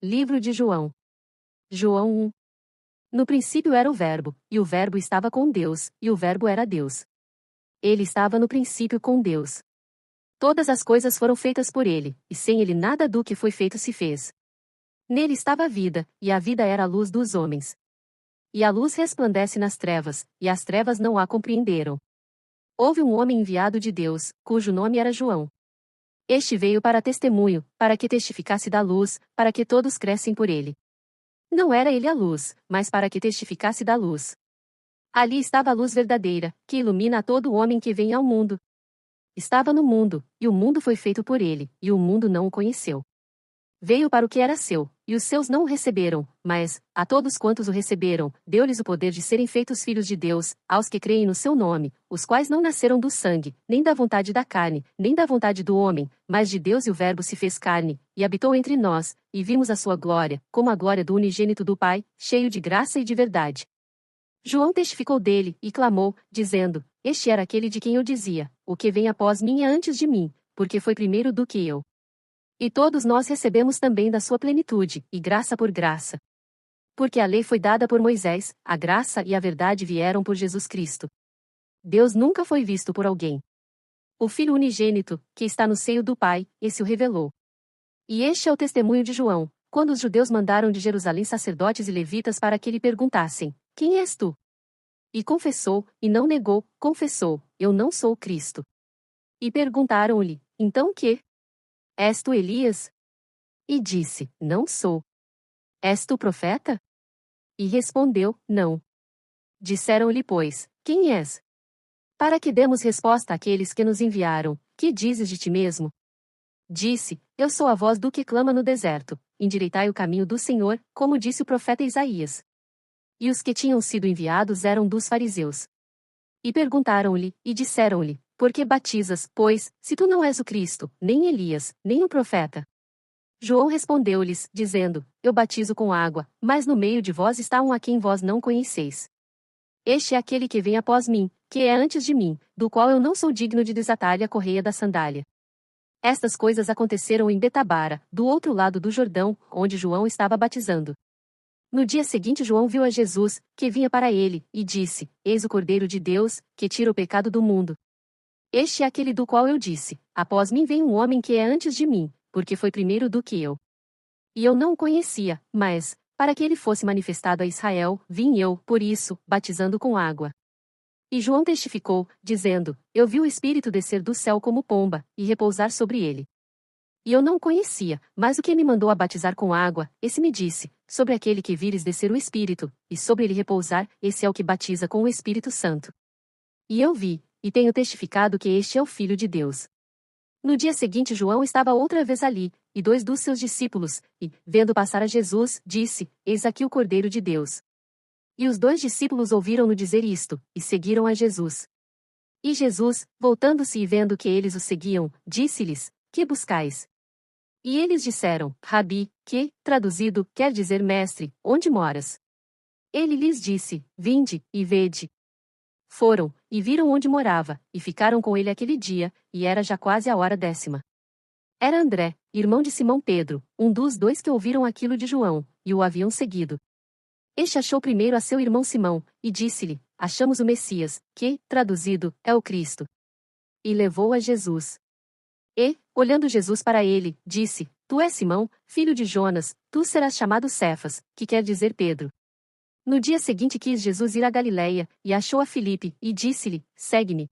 Livro de João. João 1. No princípio era o Verbo, e o Verbo estava com Deus, e o Verbo era Deus. Ele estava no princípio com Deus. Todas as coisas foram feitas por ele, e sem ele nada do que foi feito se fez. Nele estava a vida, e a vida era a luz dos homens. E a luz resplandece nas trevas, e as trevas não a compreenderam. Houve um homem enviado de Deus, cujo nome era João. Este veio para testemunho, para que testificasse da luz, para que todos crescem por ele. Não era ele a luz, mas para que testificasse da luz. Ali estava a luz verdadeira, que ilumina a todo homem que vem ao mundo. Estava no mundo, e o mundo foi feito por ele, e o mundo não o conheceu. Veio para o que era seu, e os seus não o receberam, mas, a todos quantos o receberam, deu-lhes o poder de serem feitos filhos de Deus, aos que creem no seu nome, os quais não nasceram do sangue, nem da vontade da carne, nem da vontade do homem, mas de Deus, e o Verbo se fez carne, e habitou entre nós, e vimos a sua glória, como a glória do unigênito do Pai, cheio de graça e de verdade. João testificou dele, e clamou, dizendo: Este era aquele de quem eu dizia: O que vem após mim é antes de mim, porque foi primeiro do que eu. E todos nós recebemos também da sua plenitude, e graça por graça. Porque a lei foi dada por Moisés, a graça e a verdade vieram por Jesus Cristo. Deus nunca foi visto por alguém. O Filho unigênito, que está no seio do Pai, esse o revelou. E este é o testemunho de João, quando os judeus mandaram de Jerusalém sacerdotes e levitas para que lhe perguntassem: Quem és tu? E confessou, e não negou, confessou: Eu não sou o Cristo. E perguntaram-lhe: Então que? És tu Elias? E disse: Não sou. És tu profeta? E respondeu: Não. Disseram-lhe, pois: Quem és? Para que demos resposta àqueles que nos enviaram: Que dizes de ti mesmo? Disse: Eu sou a voz do que clama no deserto: Endireitai o caminho do Senhor, como disse o profeta Isaías. E os que tinham sido enviados eram dos fariseus. E perguntaram-lhe, e disseram-lhe: Por que batizas, pois, se tu não és o Cristo, nem Elias, nem o profeta? João respondeu-lhes, dizendo: Eu batizo com água, mas no meio de vós está um a quem vós não conheceis. Este é aquele que vem após mim, que é antes de mim, do qual eu não sou digno de desatar-lhe a correia da sandália. Estas coisas aconteceram em Betabara, do outro lado do Jordão, onde João estava batizando. No dia seguinte João viu a Jesus, que vinha para ele, e disse: Eis o Cordeiro de Deus, que tira o pecado do mundo. Este é aquele do qual eu disse: Após mim vem um homem que é antes de mim, porque foi primeiro do que eu. E eu não o conhecia, mas, para que ele fosse manifestado a Israel, vim eu, por isso, batizando com água. E João testificou, dizendo: Eu vi o Espírito descer do céu como pomba, e repousar sobre ele. E eu não o conhecia, mas o que me mandou a batizar com água, esse me disse: Sobre aquele que vires descer o Espírito, e sobre ele repousar, esse é o que batiza com o Espírito Santo. E eu vi, e tenho testificado que este é o Filho de Deus. No dia seguinte João estava outra vez ali, e 2 dos seus discípulos, e, vendo passar a Jesus, disse: Eis aqui o Cordeiro de Deus. E os 2 discípulos ouviram-no dizer isto, e seguiram a Jesus. E Jesus, voltando-se e vendo que eles o seguiam, disse-lhes: Que buscais? E eles disseram: Rabi, que, traduzido, quer dizer mestre, onde moras? Ele lhes disse: Vinde, e vede. Foram, e viram onde morava, e ficaram com ele aquele dia, e era já quase a hora 10ª. Era André, irmão de Simão Pedro, um dos 2 que ouviram aquilo de João, e o haviam seguido. Este achou primeiro a seu irmão Simão, e disse-lhe: Achamos o Messias, que, traduzido, é o Cristo. E levou a Jesus. E, olhando Jesus para ele, disse: Tu és Simão, filho de Jonas, tu serás chamado Cefas, que quer dizer Pedro. No dia seguinte quis Jesus ir a Galiléia, e achou a Filipe, e disse-lhe: Segue-me.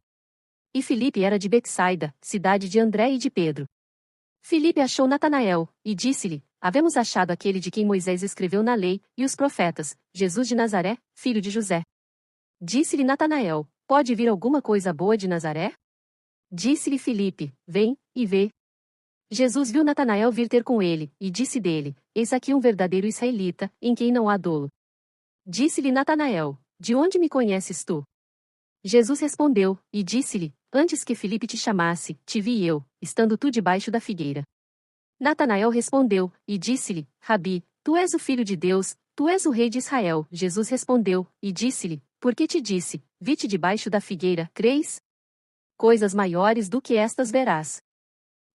E Filipe era de Betsaida, cidade de André e de Pedro. Filipe achou Natanael, e disse-lhe: Havemos achado aquele de quem Moisés escreveu na lei, e os profetas, Jesus de Nazaré, filho de José. Disse-lhe Natanael: Pode vir alguma coisa boa de Nazaré? Disse-lhe Filipe: Vem, e vê. Jesus viu Natanael vir ter com ele, e disse dele: Eis aqui um verdadeiro israelita, em quem não há dolo. Disse-lhe Natanael: De onde me conheces tu? Jesus respondeu, e disse-lhe: Antes que Filipe te chamasse, te vi eu, estando tu debaixo da figueira. Natanael respondeu, e disse-lhe: Rabi, tu és o Filho de Deus, tu és o Rei de Israel. Jesus respondeu, e disse-lhe: Por que te disse, vi-te debaixo da figueira, creis? Coisas maiores do que estas verás.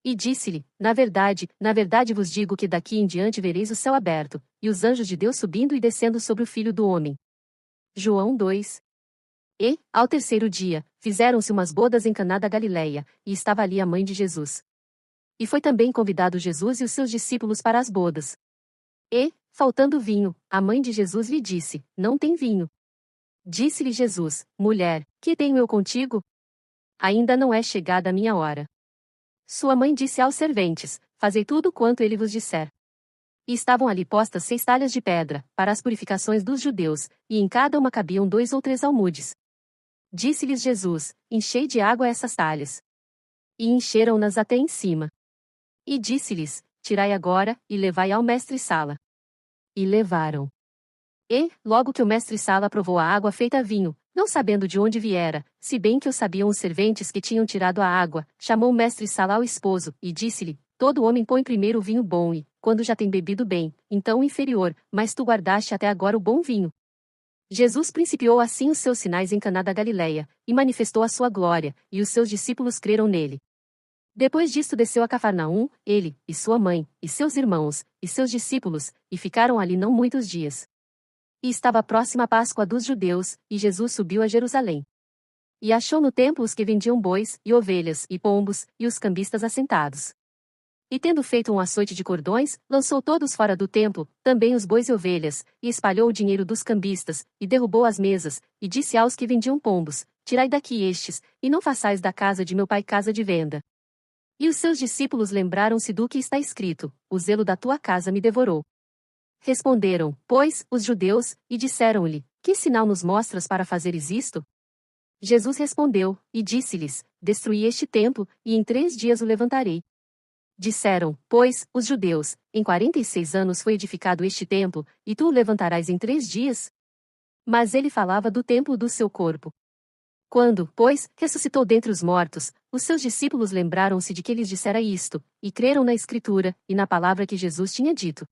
E disse-lhe: na verdade vos digo que daqui em diante vereis o céu aberto, e os anjos de Deus subindo e descendo sobre o Filho do Homem. João 2. E, ao terceiro dia, fizeram-se umas bodas em Caná da Galileia, e estava ali a mãe de Jesus. E foi também convidado Jesus e os seus discípulos para as bodas. E, faltando vinho, a mãe de Jesus lhe disse: Não tem vinho. Disse-lhe Jesus: Mulher, que tenho eu contigo? Ainda não é chegada a minha hora. Sua mãe disse aos serventes: Fazei tudo quanto ele vos disser. E estavam ali postas 6 talhas de pedra, para as purificações dos judeus, e em cada uma cabiam 2 ou 3 almudes. Disse-lhes Jesus: Enchei de água essas talhas. E encheram-nas até em cima. E disse-lhes: Tirai agora, e levai ao mestre-sala. E levaram. E, logo que o mestre-sala provou a água feita vinho, não sabendo de onde viera, se bem que o sabiam os serventes que tinham tirado a água, chamou o mestre-sala ao esposo, e disse-lhe: Todo homem põe primeiro o vinho bom e, quando já tem bebido bem, então o inferior, mas tu guardaste até agora o bom vinho. Jesus principiou assim os seus sinais em Caná da Galileia, e manifestou a sua glória, e os seus discípulos creram nele. Depois disto desceu a Cafarnaum, ele, e sua mãe, e seus irmãos, e seus discípulos, e ficaram ali não muitos dias. E estava próxima a Páscoa dos judeus, e Jesus subiu a Jerusalém. E achou no templo os que vendiam bois, e ovelhas, e pombos, e os cambistas assentados. E tendo feito um açoite de cordões, lançou todos fora do templo, também os bois e ovelhas, e espalhou o dinheiro dos cambistas, e derrubou as mesas, e disse aos que vendiam pombos: Tirai daqui estes, e não façais da casa de meu pai casa de venda. E os seus discípulos lembraram-se do que está escrito: O zelo da tua casa me devorou. Responderam, pois, os judeus, e disseram-lhe: Que sinal nos mostras para fazeres isto? Jesus respondeu, e disse-lhes: Destruí este templo, e em 3 dias o levantarei. Disseram, pois, os judeus: Em 46 anos foi edificado este templo, e tu o levantarás em 3 dias? Mas ele falava do templo do seu corpo. Quando, pois, ressuscitou dentre os mortos, os seus discípulos lembraram-se de que lhes dissera isto, e creram na Escritura, e na palavra que Jesus tinha dito.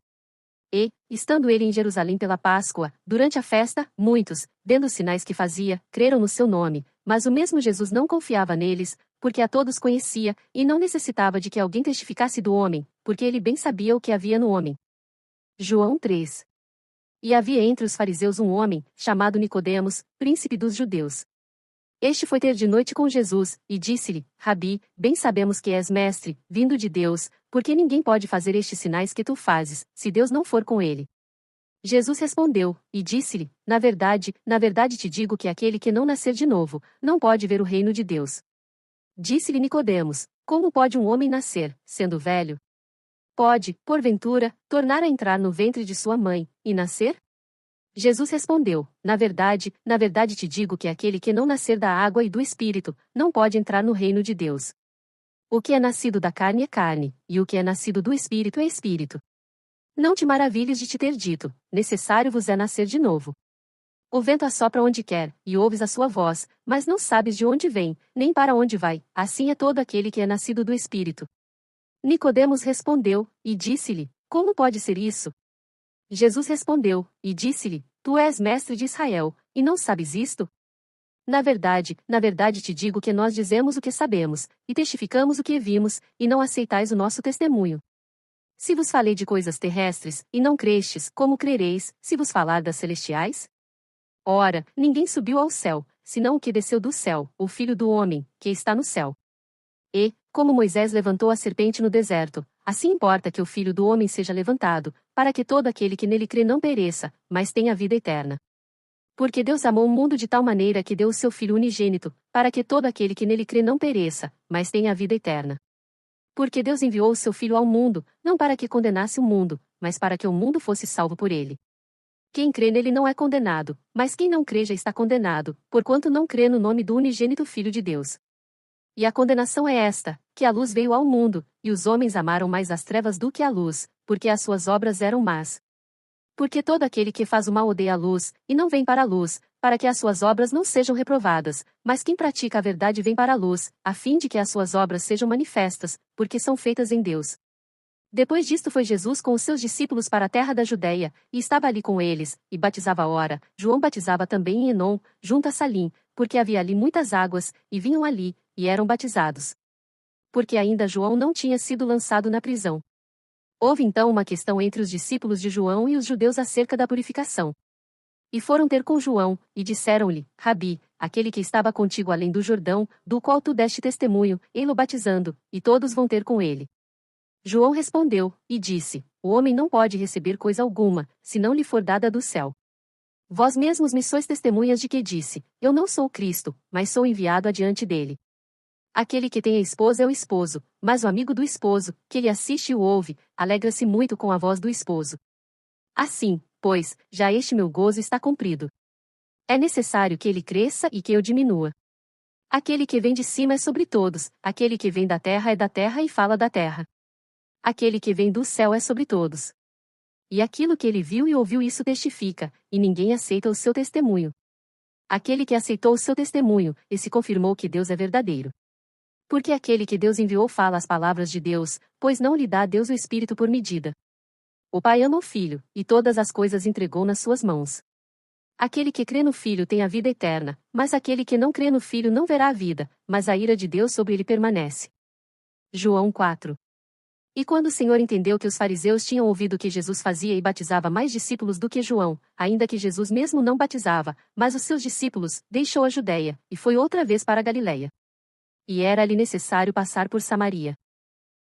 E, estando ele em Jerusalém pela Páscoa, durante a festa, muitos, vendo os sinais que fazia, creram no seu nome, mas o mesmo Jesus não confiava neles, porque a todos conhecia, e não necessitava de que alguém testificasse do homem, porque ele bem sabia o que havia no homem. João 3. E havia entre os fariseus um homem, chamado Nicodemos, príncipe dos judeus. Este foi ter de noite com Jesus, e disse-lhe: Rabi, bem sabemos que és mestre, vindo de Deus, porque ninguém pode fazer estes sinais que tu fazes, se Deus não for com ele. Jesus respondeu, e disse-lhe: na verdade te digo que aquele que não nascer de novo, não pode ver o reino de Deus. Disse-lhe Nicodemos: Como pode um homem nascer, sendo velho? Pode, porventura, tornar a entrar no ventre de sua mãe, e nascer? Jesus respondeu: na verdade te digo que aquele que não nascer da água e do Espírito, não pode entrar no reino de Deus. O que é nascido da carne é carne, e o que é nascido do Espírito é Espírito. Não te maravilhes de te ter dito: necessário vos é nascer de novo. O vento assopra onde quer, e ouves a sua voz, mas não sabes de onde vem, nem para onde vai, assim é todo aquele que é nascido do Espírito. Nicodemos respondeu, e disse-lhe: Como pode ser isso? Jesus respondeu, e disse-lhe: Tu és mestre de Israel, e não sabes isto? Na verdade te digo que nós dizemos o que sabemos, e testificamos o que vimos, e não aceitais o nosso testemunho. Se vos falei de coisas terrestres, e não crestes, como crereis, se vos falar das celestiais? Ora, ninguém subiu ao céu, senão o que desceu do céu, o Filho do Homem, que está no céu. E, como Moisés levantou a serpente no deserto, assim importa que o Filho do Homem seja levantado, para que todo aquele que nele crê não pereça, mas tenha vida eterna. Porque Deus amou o mundo de tal maneira que deu o seu Filho unigênito, para que todo aquele que nele crê não pereça, mas tenha vida eterna. Porque Deus enviou o seu Filho ao mundo, não para que condenasse o mundo, mas para que o mundo fosse salvo por ele. Quem crê nele não é condenado, mas quem não crê já está condenado, porquanto não crê no nome do unigênito Filho de Deus. E a condenação é esta, que a luz veio ao mundo, e os homens amaram mais as trevas do que a luz, porque as suas obras eram más. Porque todo aquele que faz o mal odeia a luz, e não vem para a luz, para que as suas obras não sejam reprovadas, mas quem pratica a verdade vem para a luz, a fim de que as suas obras sejam manifestas, porque são feitas em Deus. Depois disto foi Jesus com os seus discípulos para a terra da Judéia, e estava ali com eles, e batizava ora, João batizava também em Enom, junto a Salim, porque havia ali muitas águas, e vinham ali, e eram batizados. porque ainda João não tinha sido lançado na prisão. Houve então uma questão entre os discípulos de João e os judeus acerca da purificação. E foram ter com João, e disseram-lhe: Rabi, aquele que estava contigo além do Jordão, do qual tu deste testemunho, ei-lo batizando, e todos vão ter com ele. João respondeu, e disse: O homem não pode receber coisa alguma, se não lhe for dada do céu. Vós mesmos me sois testemunhas de que disse: Eu não sou o Cristo, mas sou enviado adiante dele. Aquele que tem a esposa é o esposo, mas o amigo do esposo, que lhe assiste e o ouve, alegra-se muito com a voz do esposo. Assim, pois, já este meu gozo está cumprido. É necessário que ele cresça e que eu diminua. Aquele que vem de cima é sobre todos, aquele que vem da terra é da terra e fala da terra. Aquele que vem do céu é sobre todos. E aquilo que ele viu e ouviu isso testifica, e ninguém aceita o seu testemunho. Aquele que aceitou o seu testemunho, esse confirmou que Deus é verdadeiro. Porque aquele que Deus enviou fala as palavras de Deus, pois não lhe dá Deus o Espírito por medida. O Pai ama o Filho, e todas as coisas entregou nas suas mãos. Aquele que crê no Filho tem a vida eterna, mas aquele que não crê no Filho não verá a vida, mas a ira de Deus sobre ele permanece. João 4. E quando o Senhor entendeu que os fariseus tinham ouvido que Jesus fazia e batizava mais discípulos do que João, ainda que Jesus mesmo não batizava, mas os seus discípulos, deixou a Judéia, e foi outra vez para a Galiléia. E era-lhe necessário passar por Samaria.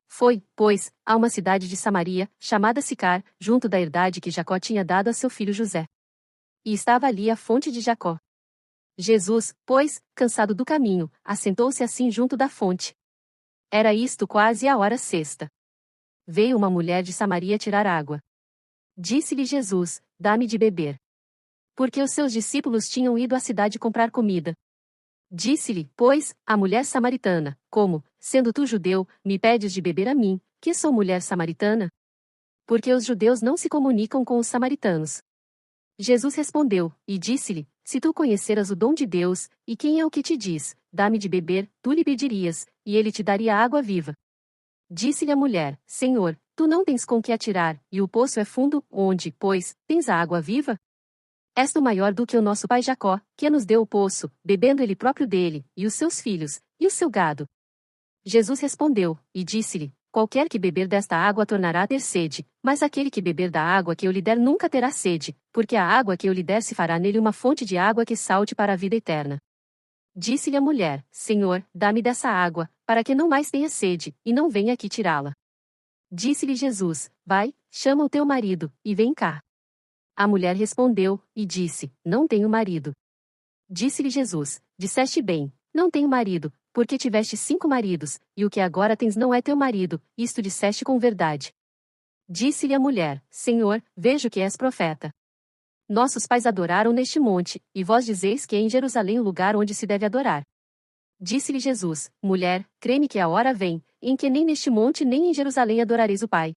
Foi, pois, a uma cidade de Samaria, chamada Sicar, junto da herdade que Jacó tinha dado a seu filho José. E estava ali a fonte de Jacó. Jesus, pois, cansado do caminho, assentou-se assim junto da fonte. Era isto quase a hora sexta. Veio uma mulher de Samaria tirar água. Disse-lhe Jesus: Dá-me de beber. Porque os seus discípulos tinham ido à cidade comprar comida. Disse-lhe, pois, a mulher samaritana: Como, sendo tu judeu, me pedes de beber a mim, que sou mulher samaritana? Porque os judeus não se comunicam com os samaritanos. Jesus respondeu, e disse-lhe: Se tu conheceras o dom de Deus, e quem é o que te diz: Dá-me de beber, tu lhe pedirias, e ele te daria água viva. Disse-lhe a mulher: Senhor, tu não tens com que atirar, e o poço é fundo, onde, pois, tens a água viva? És tu maior do que o nosso pai Jacó, que nos deu o poço, bebendo ele próprio dele, e os seus filhos, e o seu gado. Jesus respondeu, e disse-lhe: Qualquer que beber desta água tornará a ter sede, mas aquele que beber da água que eu lhe der nunca terá sede, porque a água que eu lhe der se fará nele uma fonte de água que salte para a vida eterna. Disse-lhe a mulher: Senhor, dá-me dessa água, para que não mais tenha sede, e não venha aqui tirá-la. Disse-lhe Jesus: Vai, chama o teu marido, e vem cá. A mulher respondeu, e disse: Não tenho marido. Disse-lhe Jesus: Disseste bem, não tenho marido, porque tiveste 5 maridos, e o que agora tens não é teu marido, isto disseste com verdade. Disse-lhe a mulher: Senhor, vejo que és profeta. Nossos pais adoraram neste monte, e vós dizeis que é em Jerusalém o lugar onde se deve adorar. Disse-lhe Jesus: Mulher, crê-me que a hora vem, em que nem neste monte nem em Jerusalém adorareis o Pai.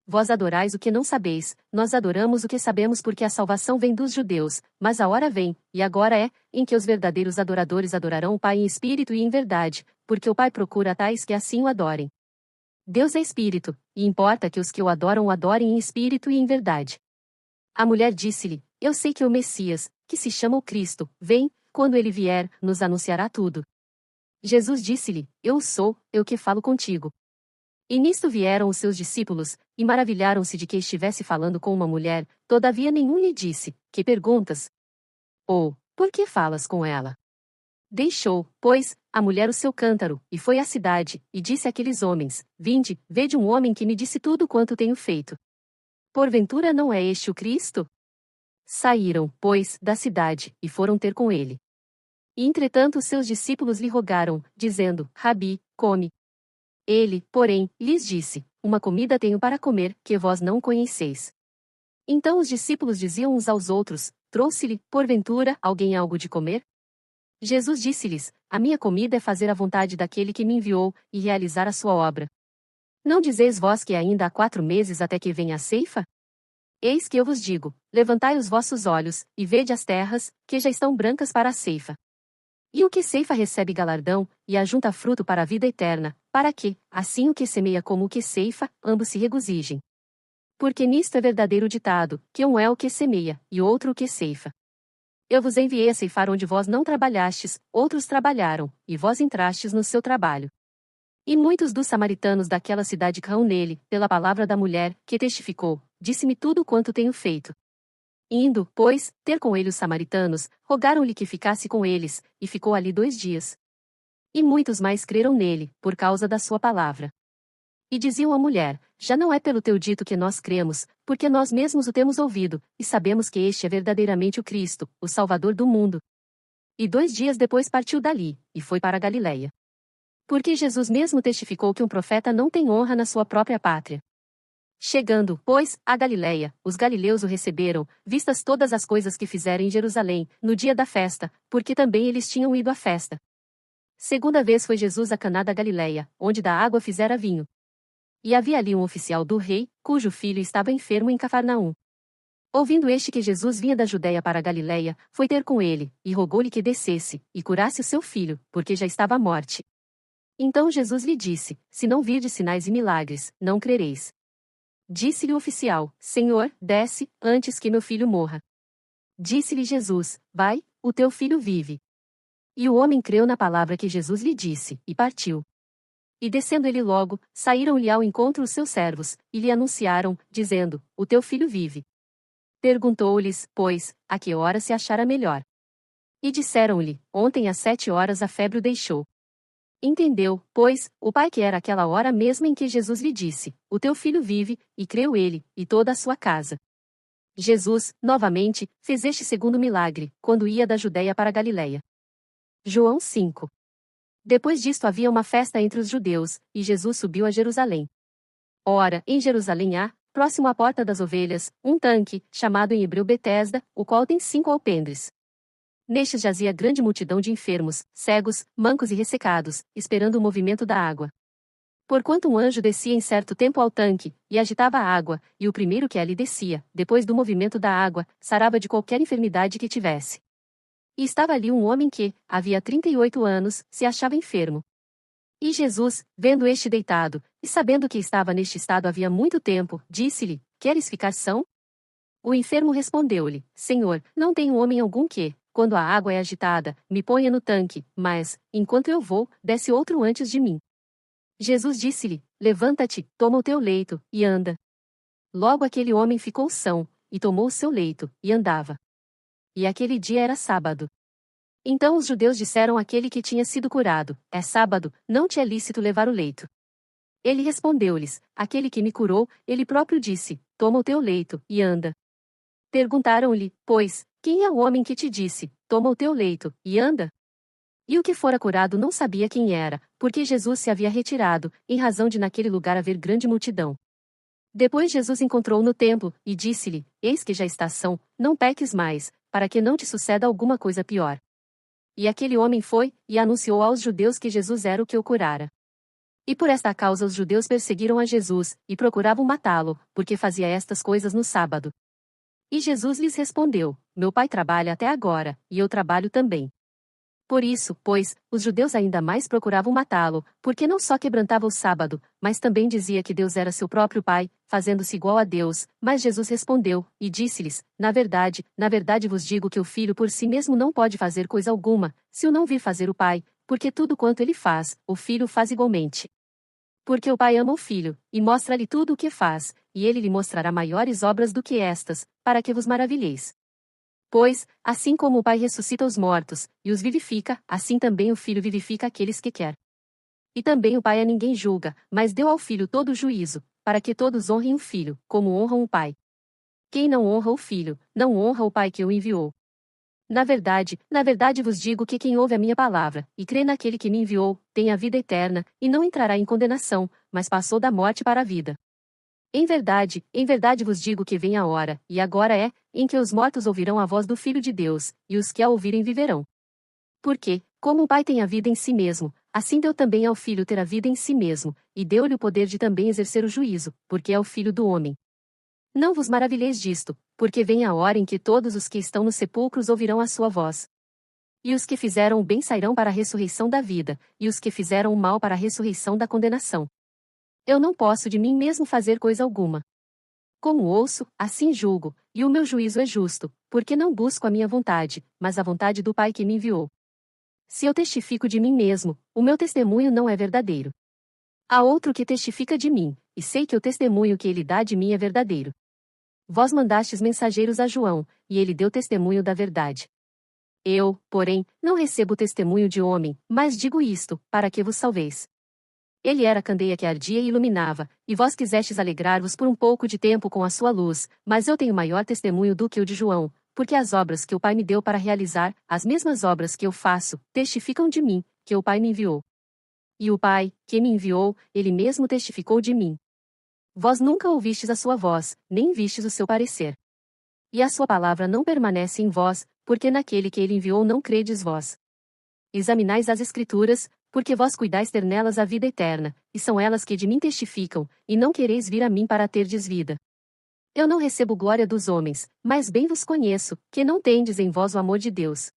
Vós adorais o que não sabeis, nós adoramos o que sabemos porque a salvação vem dos judeus, mas a hora vem, e agora é, em que os verdadeiros adoradores adorarão o Pai em espírito e em verdade, porque o Pai procura tais que assim o adorem. Deus é espírito, e importa que os que o adoram em espírito e em verdade. A mulher disse-lhe: Eu sei que o Messias, que se chama o Cristo, vem, quando ele vier, nos anunciará tudo. Jesus disse-lhe: Eu sou, eu que falo contigo. E nisto vieram os seus discípulos, e maravilharam-se de que estivesse falando com uma mulher, todavia nenhum lhe disse: Que perguntas? Ou, por que falas com ela? Deixou, pois, a mulher o seu cântaro, e foi à cidade, e disse àqueles homens: Vinde, vede um homem que me disse tudo quanto tenho feito. Porventura não é este o Cristo? Saíram, pois, da cidade, e foram ter com ele. E entretanto os seus discípulos lhe rogaram, dizendo: Rabi, come. Ele, porém, lhes disse: Uma comida tenho para comer, que vós não conheceis. Então os discípulos diziam uns aos outros: Trouxe-lhe, porventura, alguém algo de comer? Jesus disse-lhes: A minha comida é fazer a vontade daquele que me enviou, e realizar a sua obra. Não dizeis vós que ainda há 4 meses até que venha a ceifa? Eis que eu vos digo: levantai os vossos olhos, e vede as terras, que já estão brancas para a ceifa. E o que ceifa recebe galardão, e ajunta fruto para a vida eterna, para que, assim o que semeia como o que ceifa, ambos se regozijem. Porque nisto é verdadeiro o ditado, que um é o que semeia, e outro o que ceifa. Eu vos enviei a ceifar onde vós não trabalhastes, outros trabalharam, e vós entrastes no seu trabalho. E muitos dos samaritanos daquela cidade caíram nele, pela palavra da mulher, que testificou: disse-me tudo quanto tenho feito. Indo, pois, ter com ele os samaritanos, rogaram-lhe que ficasse com eles, e ficou ali 2 dias. E muitos mais creram nele, por causa da sua palavra. E diziam à mulher: já não é pelo teu dito que nós cremos, porque nós mesmos o temos ouvido, e sabemos que este é verdadeiramente o Cristo, o Salvador do mundo. E 2 dias depois partiu dali, e foi para a Galiléia. Porque Jesus mesmo testificou que um profeta não tem honra na sua própria pátria. Chegando, pois, à Galiléia, os galileus o receberam, vistas todas as coisas que fizeram em Jerusalém, no dia da festa, porque também eles tinham ido à festa. Segunda vez foi Jesus a Caná da Galiléia, onde da água fizera vinho. E havia ali um oficial do rei, cujo filho estava enfermo em Cafarnaum. Ouvindo este que Jesus vinha da Judéia para a Galiléia, foi ter com ele, e rogou-lhe que descesse, e curasse o seu filho, porque já estava à morte. Então Jesus lhe disse: se não virdes sinais e milagres, não crereis. Disse-lhe o oficial: Senhor, desce, antes que meu filho morra. Disse-lhe Jesus: vai, o teu filho vive. E o homem creu na palavra que Jesus lhe disse, e partiu. E descendo ele logo, saíram-lhe ao encontro os seus servos, e lhe anunciaram, dizendo: o teu filho vive. Perguntou-lhes, pois, a que hora se achara melhor. E disseram-lhe: ontem às 7 horas a febre o deixou. Entendeu, pois, o pai que era aquela hora mesmo em que Jesus lhe disse: o teu filho vive, e creu ele, e toda a sua casa. Jesus, novamente, fez este segundo milagre, quando ia da Judéia para a Galiléia. João 5. Depois disto havia uma festa entre os judeus, e Jesus subiu a Jerusalém. Ora, em Jerusalém há, próximo à porta das ovelhas, um tanque, chamado em hebreu Betesda, o qual tem 5 alpendres. Nestes jazia grande multidão de enfermos, cegos, mancos e ressecados, esperando o movimento da água. Porquanto um anjo descia em certo tempo ao tanque, e agitava a água, e o primeiro que ali descia, depois do movimento da água, sarava de qualquer enfermidade que tivesse. E estava ali um homem que, havia 38 anos, se achava enfermo. E Jesus, vendo este deitado, e sabendo que estava neste estado havia muito tempo, disse-lhe: queres ficar são? O enfermo respondeu-lhe: Senhor, não tenho homem algum que, quando a água é agitada, me ponha no tanque, mas, enquanto eu vou, desce outro antes de mim. Jesus disse-lhe: levanta-te, toma o teu leito, e anda. Logo aquele homem ficou são, e tomou o seu leito, e andava. E aquele dia era sábado. Então os judeus disseram àquele que tinha sido curado: é sábado, não te é lícito levar o leito. Ele respondeu-lhes: aquele que me curou, ele próprio disse: toma o teu leito, e anda. Perguntaram-lhe, pois, quem é o homem que te disse: toma o teu leito, e anda? E o que fora curado não sabia quem era, porque Jesus se havia retirado, em razão de naquele lugar haver grande multidão. Depois Jesus encontrou-o no templo, e disse-lhe: eis que já estás são, não peques mais, para que não te suceda alguma coisa pior. E aquele homem foi, e anunciou aos judeus que Jesus era o que o curara. E por esta causa os judeus perseguiram a Jesus, e procuravam matá-lo, porque fazia estas coisas no sábado. E Jesus lhes respondeu: meu pai trabalha até agora, e eu trabalho também. Por isso, pois, os judeus ainda mais procuravam matá-lo, porque não só quebrantava o sábado, mas também dizia que Deus era seu próprio Pai, fazendo-se igual a Deus. Mas Jesus respondeu, e disse-lhes: na verdade vos digo que o Filho por si mesmo não pode fazer coisa alguma, se o não vir fazer o Pai, porque tudo quanto ele faz, o Filho faz igualmente. Porque o Pai ama o Filho, e mostra-lhe tudo o que faz, e ele lhe mostrará maiores obras do que estas, para que vos maravilheis. Pois, assim como o Pai ressuscita os mortos, e os vivifica, assim também o Filho vivifica aqueles que quer. E também o Pai a ninguém julga, mas deu ao Filho todo o juízo, para que todos honrem o Filho, como honram o Pai. Quem não honra o Filho, não honra o Pai que o enviou. Na verdade vos digo que quem ouve a minha palavra, e crê naquele que me enviou, tem a vida eterna, e não entrará em condenação, mas passou da morte para a vida. Em verdade vos digo que vem a hora, e agora é, em que os mortos ouvirão a voz do Filho de Deus, e os que a ouvirem viverão. Porque, como o Pai tem a vida em si mesmo, assim deu também ao Filho ter a vida em si mesmo, e deu-lhe o poder de também exercer o juízo, porque é o Filho do homem. Não vos maravilheis disto, porque vem a hora em que todos os que estão nos sepulcros ouvirão a sua voz. E os que fizeram o bem sairão para a ressurreição da vida, e os que fizeram o mal para a ressurreição da condenação. Eu não posso de mim mesmo fazer coisa alguma. Como ouço, assim julgo, e o meu juízo é justo, porque não busco a minha vontade, mas a vontade do Pai que me enviou. Se eu testifico de mim mesmo, o meu testemunho não é verdadeiro. Há outro que testifica de mim, e sei que o testemunho que ele dá de mim é verdadeiro. Vós mandastes mensageiros a João, e ele deu testemunho da verdade. Eu, porém, não recebo testemunho de homem, mas digo isto, para que vos salveis. Ele era a candeia que ardia e iluminava, e vós quisestes alegrar-vos por um pouco de tempo com a sua luz, mas eu tenho maior testemunho do que o de João, porque as obras que o Pai me deu para realizar, as mesmas obras que eu faço, testificam de mim, que o Pai me enviou. E o Pai, que me enviou, ele mesmo testificou de mim. Vós nunca ouvistes a sua voz, nem vistes o seu parecer. E a sua palavra não permanece em vós, porque naquele que ele enviou não credes vós. Examinais as Escrituras, porque vós cuidais ter nelas a vida eterna, e são elas que de mim testificam, e não quereis vir a mim para terdes vida. Eu não recebo glória dos homens, mas bem vos conheço, que não tendes em vós o amor de Deus.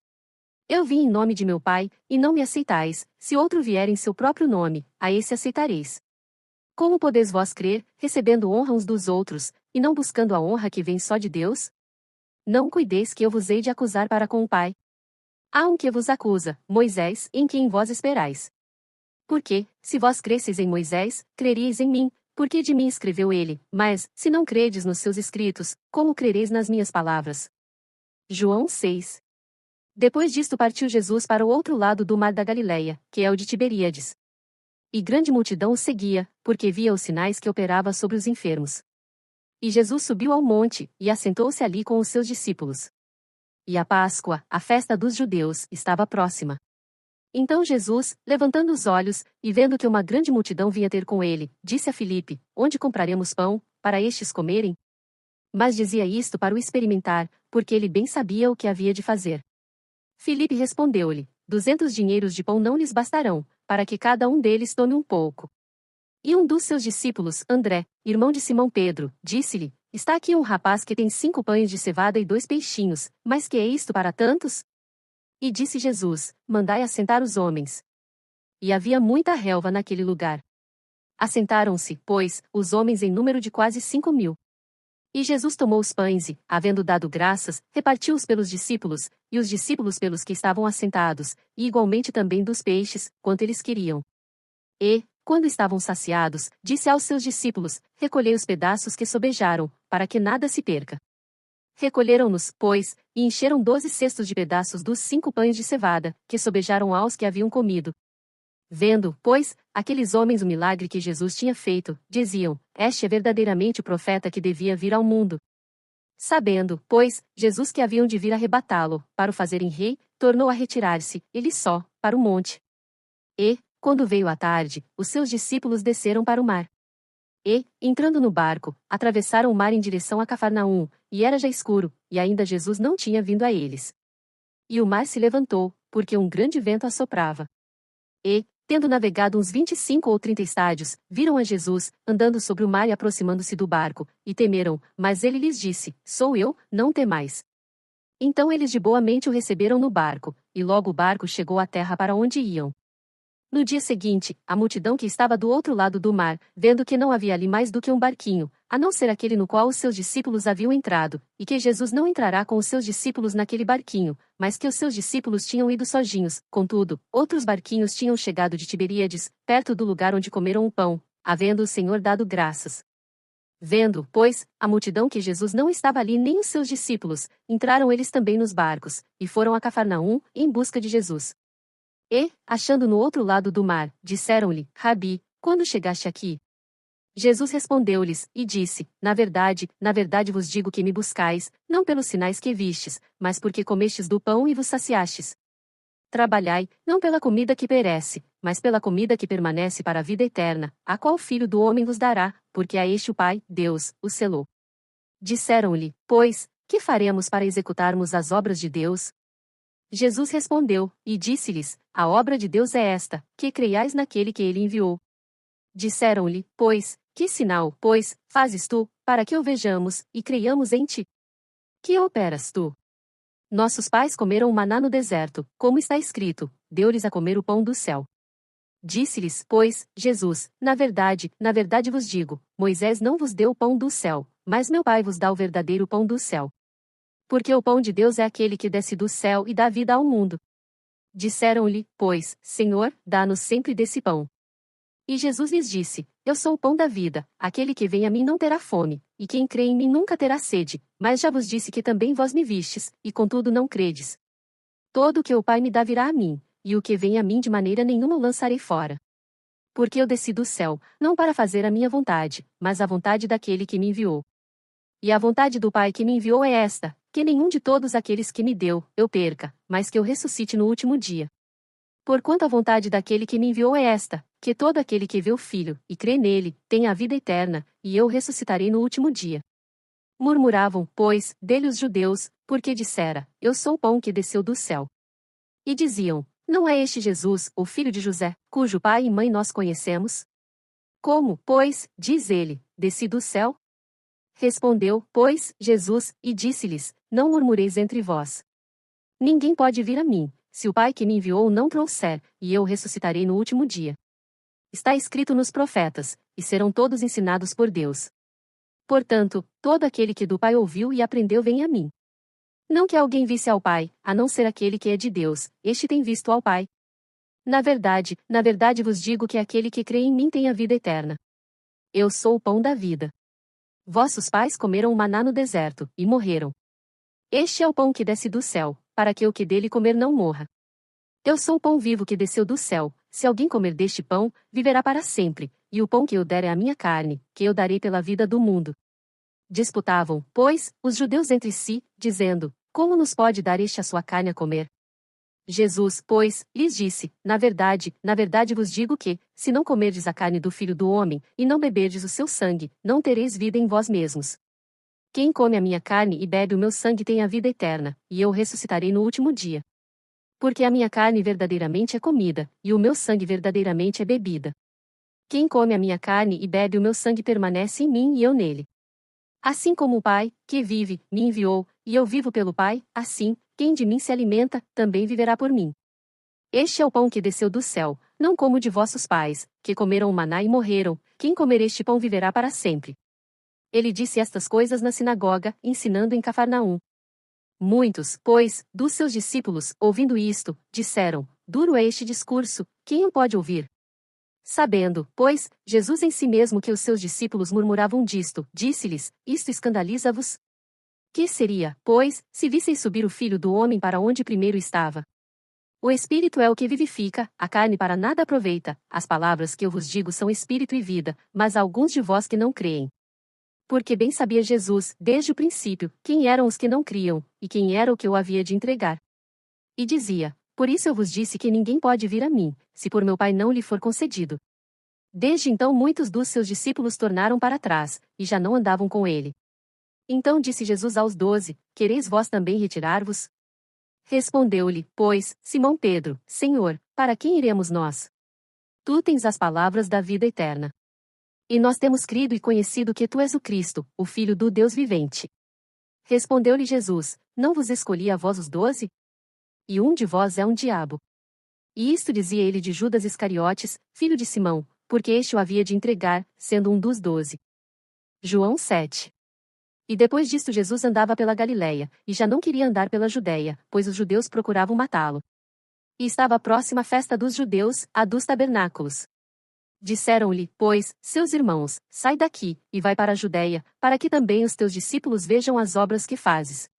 Eu vim em nome de meu Pai, e não me aceitais, se outro vier em seu próprio nome, a esse aceitareis. Como podeis vós crer, recebendo honra uns dos outros, e não buscando a honra que vem só de Deus? Não cuideis que eu vos hei de acusar para com o Pai. Há um que vos acusa, Moisés, em quem vós esperais. Porque, se vós cresseis em Moisés, creríeis em mim, porque de mim escreveu ele, mas, se não credes nos seus escritos, como crereis nas minhas palavras? João 6. Depois disto partiu Jesus para o outro lado do mar da Galileia, que é o de Tiberíades. E grande multidão o seguia, porque via os sinais que operava sobre os enfermos. E Jesus subiu ao monte, e assentou-se ali com os seus discípulos. E a Páscoa, a festa dos judeus, estava próxima. Então Jesus, levantando os olhos, e vendo que uma grande multidão vinha ter com ele, disse a Filipe: Onde compraremos pão, para estes comerem? Mas dizia isto para o experimentar, porque ele bem sabia o que havia de fazer. Filipe respondeu-lhe: 200 dinheiros de pão não lhes bastarão, para que cada um deles tome um pouco. E um dos seus discípulos, André, irmão de Simão Pedro, disse-lhe: Está aqui um rapaz que tem 5 pães de cevada e 2 peixinhos, mas que é isto para tantos? E disse Jesus: Mandai assentar os homens. E havia muita relva naquele lugar. Assentaram-se, pois, os homens em número de quase 5.000. E Jesus tomou os pães e, havendo dado graças, repartiu-os pelos discípulos, e os discípulos pelos que estavam assentados, e igualmente também dos peixes, quanto eles queriam. E, quando estavam saciados, disse aos seus discípulos: Recolhei os pedaços que sobejaram, para que nada se perca. Recolheram-nos, pois, e encheram 12 cestos de pedaços dos 5 pães de cevada, que sobejaram aos que haviam comido. Vendo, pois, aqueles homens o milagre que Jesus tinha feito, diziam: Este é verdadeiramente o profeta que devia vir ao mundo. Sabendo, pois, Jesus que haviam de vir arrebatá-lo, para o fazerem rei, tornou a retirar-se, ele só, para o monte. E, quando veio a tarde, os seus discípulos desceram para o mar. E, entrando no barco, atravessaram o mar em direção a Cafarnaum, e era já escuro, e ainda Jesus não tinha vindo a eles. E o mar se levantou, porque um grande vento assoprava. E, tendo navegado uns 25 ou 30 estádios, viram a Jesus, andando sobre o mar e aproximando-se do barco, e temeram, mas ele lhes disse: Sou eu, não temais. Então eles de boa mente o receberam no barco, e logo o barco chegou à terra para onde iam. No dia seguinte, a multidão que estava do outro lado do mar, vendo que não havia ali mais do que um barquinho, a não ser aquele no qual os seus discípulos haviam entrado, e que Jesus não entrará com os seus discípulos naquele barquinho, mas que os seus discípulos tinham ido sozinhos, contudo, outros barquinhos tinham chegado de Tiberíades, perto do lugar onde comeram o pão, havendo o Senhor dado graças. Vendo, pois, a multidão que Jesus não estava ali nem os seus discípulos, entraram eles também nos barcos, e foram a Cafarnaum, em busca de Jesus. E, achando no outro lado do mar, disseram-lhe: Rabi, quando chegaste aqui? Jesus respondeu-lhes, e disse: na verdade vos digo que me buscais, não pelos sinais que vistes, mas porque comestes do pão e vos saciastes. Trabalhai, não pela comida que perece, mas pela comida que permanece para a vida eterna, a qual o Filho do Homem vos dará, porque a este o Pai, Deus, o selou. Disseram-lhe, pois, que faremos para executarmos as obras de Deus? Jesus respondeu, e disse-lhes: a obra de Deus é esta, que creiais naquele que ele enviou. Disseram-lhe, pois, que sinal, pois, fazes tu, para que o vejamos, e creiamos em ti? Que operas tu? Nossos pais comeram o maná no deserto, como está escrito: deu-lhes a comer o pão do céu. Disse-lhes, pois, Jesus: na verdade vos digo, Moisés não vos deu o pão do céu, mas meu Pai vos dá o verdadeiro pão do céu. Porque o pão de Deus é aquele que desce do céu e dá vida ao mundo. Disseram-lhe, pois, Senhor, dá-nos sempre desse pão. E Jesus lhes disse: Eu sou o pão da vida, aquele que vem a mim não terá fome, e quem crê em mim nunca terá sede, mas já vos disse que também vós me vistes, e contudo não credes. Todo o que o Pai me dá virá a mim, e o que vem a mim de maneira nenhuma o lançarei fora. Porque eu desci do céu, não para fazer a minha vontade, mas a vontade daquele que me enviou. E a vontade do Pai que me enviou é esta, que nenhum de todos aqueles que me deu, eu perca, mas que eu ressuscite no último dia. Porquanto a vontade daquele que me enviou é esta, que todo aquele que vê o Filho, e crê nele, tenha a vida eterna, e eu o ressuscitarei no último dia. Murmuravam, pois, dele os judeus, porque dissera, Eu sou o pão que desceu do céu. E diziam, Não é este Jesus, o filho de José, cujo pai e mãe nós conhecemos? Como, pois, diz ele, desci do céu? Respondeu, pois, Jesus, e disse-lhes, Não murmureis entre vós. Ninguém pode vir a mim, se o Pai que me enviou não trouxer, e eu o ressuscitarei no último dia. Está escrito nos profetas, e serão todos ensinados por Deus. Portanto, todo aquele que do Pai ouviu e aprendeu vem a mim. Não que alguém visse ao Pai, a não ser aquele que é de Deus, este tem visto ao Pai. Na verdade vos digo que aquele que crê em mim tem a vida eterna. Eu sou o pão da vida. Vossos pais comeram o maná no deserto, e morreram. Este é o pão que desce do céu, para que o que dele comer não morra. Eu sou o pão vivo que desceu do céu, se alguém comer deste pão, viverá para sempre, e o pão que eu der é a minha carne, que eu darei pela vida do mundo. Disputavam, pois, os judeus entre si, dizendo, Como nos pode dar este a sua carne a comer? Jesus, pois, lhes disse, na verdade vos digo que, se não comerdes a carne do Filho do Homem, e não beberdes o seu sangue, não tereis vida em vós mesmos. Quem come a minha carne e bebe o meu sangue tem a vida eterna, e eu o ressuscitarei no último dia. Porque a minha carne verdadeiramente é comida, e o meu sangue verdadeiramente é bebida. Quem come a minha carne e bebe o meu sangue permanece em mim e eu nele. Assim como o Pai, que vive, me enviou, e eu vivo pelo Pai, assim, quem de mim se alimenta, também viverá por mim. Este é o pão que desceu do céu, não como o de vossos pais, que comeram o maná e morreram, quem comer este pão viverá para sempre. Ele disse estas coisas na sinagoga, ensinando em Cafarnaum. Muitos, pois, dos seus discípulos, ouvindo isto, disseram, Duro é este discurso, quem o pode ouvir? Sabendo, pois, Jesus em si mesmo que os seus discípulos murmuravam disto, disse-lhes, Isto escandaliza-vos? Que seria, pois, se visseis subir o Filho do Homem para onde primeiro estava? O Espírito é o que vivifica, a carne para nada aproveita, as palavras que eu vos digo são Espírito e vida, mas há alguns de vós que não creem. Porque bem sabia Jesus, desde o princípio, quem eram os que não criam, e quem era o que o havia de entregar. E dizia, Por isso eu vos disse que ninguém pode vir a mim, se por meu Pai não lhe for concedido. Desde então muitos dos seus discípulos tornaram para trás, e já não andavam com ele. Então disse Jesus aos 12, Quereis vós também retirar-vos? Respondeu-lhe, pois, Simão Pedro, Senhor, para quem iremos nós? Tu tens as palavras da vida eterna. E nós temos crido e conhecido que tu és o Cristo, o Filho do Deus vivente. Respondeu-lhe Jesus, Não vos escolhi a vós os 12? E um de vós é um diabo. E isto dizia ele de Judas Iscariotes, filho de Simão, porque este o havia de entregar, sendo um dos 12. João 7. E depois disto Jesus andava pela Galiléia, e já não queria andar pela Judéia, pois os judeus procuravam matá-lo. E estava próxima a festa dos judeus, a dos tabernáculos. Disseram-lhe, pois, seus irmãos, sai daqui, e vai para a Judéia, para que também os teus discípulos vejam as obras que fazes.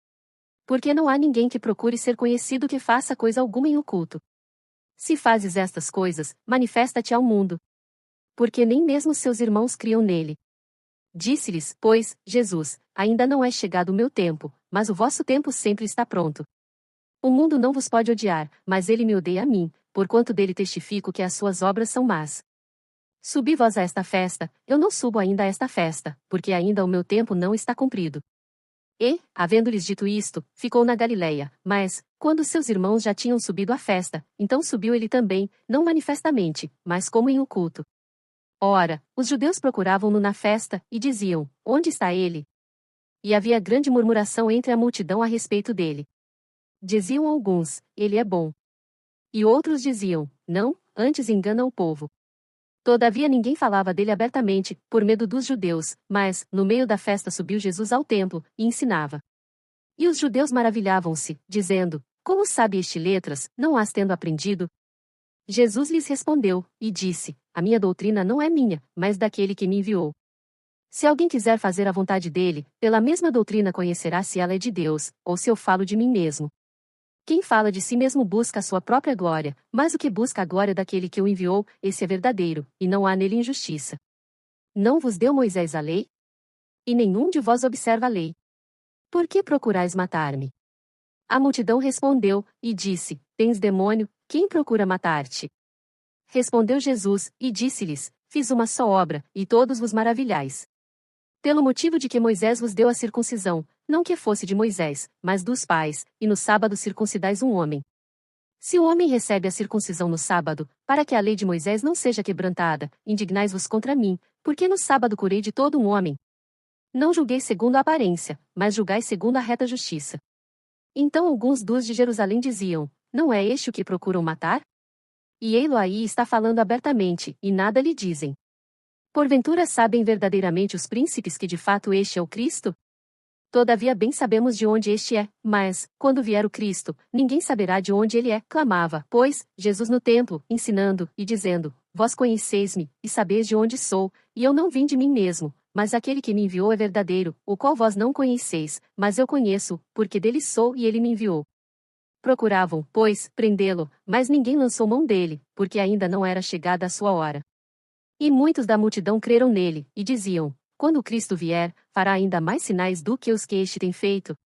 Porque não há ninguém que procure ser conhecido que faça coisa alguma em oculto. Se fazes estas coisas, manifesta-te ao mundo. Porque nem mesmo seus irmãos criam nele. Disse-lhes, pois, Jesus, ainda não é chegado o meu tempo, mas o vosso tempo sempre está pronto. O mundo não vos pode odiar, mas ele me odeia a mim, porquanto dele testifico que as suas obras são más. Subi vós a esta festa, eu não subo ainda a esta festa, porque ainda o meu tempo não está cumprido. E, havendo-lhes dito isto, ficou na Galiléia, mas, quando seus irmãos já tinham subido à festa, então subiu ele também, não manifestamente, mas como em oculto. Ora, os judeus procuravam-no na festa, e diziam, Onde está ele? E havia grande murmuração entre a multidão a respeito dele. Diziam alguns, Ele é bom. E outros diziam, Não, antes engana o povo. Todavia ninguém falava dele abertamente, por medo dos judeus, mas, no meio da festa subiu Jesus ao templo, e ensinava. E os judeus maravilhavam-se, dizendo, Como sabe este letras, não as tendo aprendido? Jesus lhes respondeu, e disse: A minha doutrina não é minha, mas daquele que me enviou. Se alguém quiser fazer a vontade dele, pela mesma doutrina conhecerá se ela é de Deus, ou se eu falo de mim mesmo. Quem fala de si mesmo busca a sua própria glória, mas o que busca a glória daquele que o enviou, esse é verdadeiro, e não há nele injustiça. Não vos deu Moisés a lei? E nenhum de vós observa a lei. Por que procurais matar-me? A multidão respondeu, e disse: Tens demônio, quem procura matar-te? Respondeu Jesus, e disse-lhes: Fiz uma só obra, e todos vos maravilhais. Pelo motivo de que Moisés vos deu a circuncisão, não que fosse de Moisés, mas dos pais, e no sábado circuncidais um homem. Se o homem recebe a circuncisão no sábado, para que a lei de Moisés não seja quebrantada, indignais-vos contra mim, porque no sábado curei de todo um homem. Não julgueis segundo a aparência, mas julgai segundo a reta justiça. Então alguns dos de Jerusalém diziam: Não é este o que procuram matar? E ei-lo aí está falando abertamente, e nada lhe dizem. Porventura sabem verdadeiramente os príncipes que de fato este é o Cristo? Todavia bem sabemos de onde este é, mas, quando vier o Cristo, ninguém saberá de onde ele é, clamava, pois, Jesus no templo, ensinando, e dizendo: Vós conheceis-me, e sabeis de onde sou, e eu não vim de mim mesmo, mas aquele que me enviou é verdadeiro, o qual vós não conheceis, mas eu conheço, porque dele sou e ele me enviou. Procuravam, pois, prendê-lo, mas ninguém lançou mão dele, porque ainda não era chegada a sua hora. E muitos da multidão creram nele, e diziam: Quando o Cristo vier, fará ainda mais sinais do que os que este tem feito.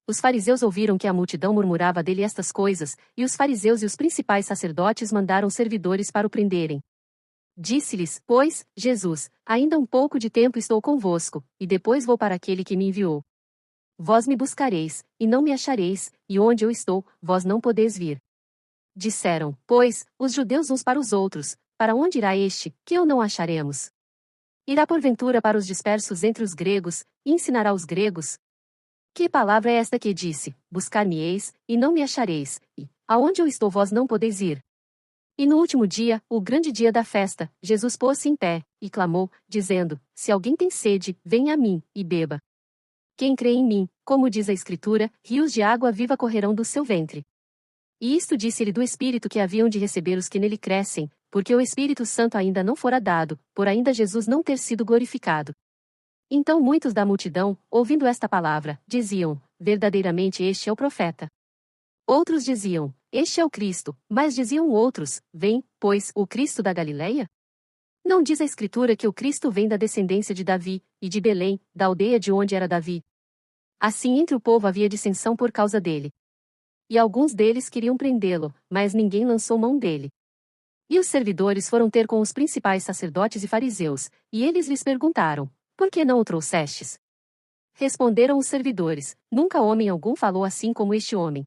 Os fariseus ouviram que a multidão murmurava dele estas coisas, e os fariseus e os principais sacerdotes mandaram servidores para o prenderem. Disse-lhes, pois, Jesus: Ainda um pouco de tempo estou convosco, e depois vou para aquele que me enviou. Vós me buscareis, e não me achareis, e onde eu estou, vós não podeis vir. Disseram, pois, os judeus uns para os outros: Para onde irá este, que o não acharemos? Irá porventura para os dispersos entre os gregos, e ensinará os gregos? Que palavra é esta que disse: Buscar-me-eis, e não me achareis, e, aonde eu estou vós não podeis ir? E no último dia, o grande dia da festa, Jesus pôs-se em pé, e clamou, dizendo: Se alguém tem sede, venha a mim, e beba. Quem crê em mim, como diz a Escritura, rios de água viva correrão do seu ventre. E isto disse-lhe do Espírito que haviam de receber os que nele crescem, porque o Espírito Santo ainda não fora dado, por ainda Jesus não ter sido glorificado. Então muitos da multidão, ouvindo esta palavra, diziam: Verdadeiramente este é o profeta. Outros diziam: Este é o Cristo, mas diziam outros: Vem, pois, o Cristo da Galileia? Não diz a Escritura que o Cristo vem da descendência de Davi, e de Belém, da aldeia de onde era Davi? Assim entre o povo havia dissensão por causa dele. E alguns deles queriam prendê-lo, mas ninguém lançou mão dele. E os servidores foram ter com os principais sacerdotes e fariseus, e eles lhes perguntaram: Por que não o trouxestes? Responderam os servidores: Nunca homem algum falou assim como este homem.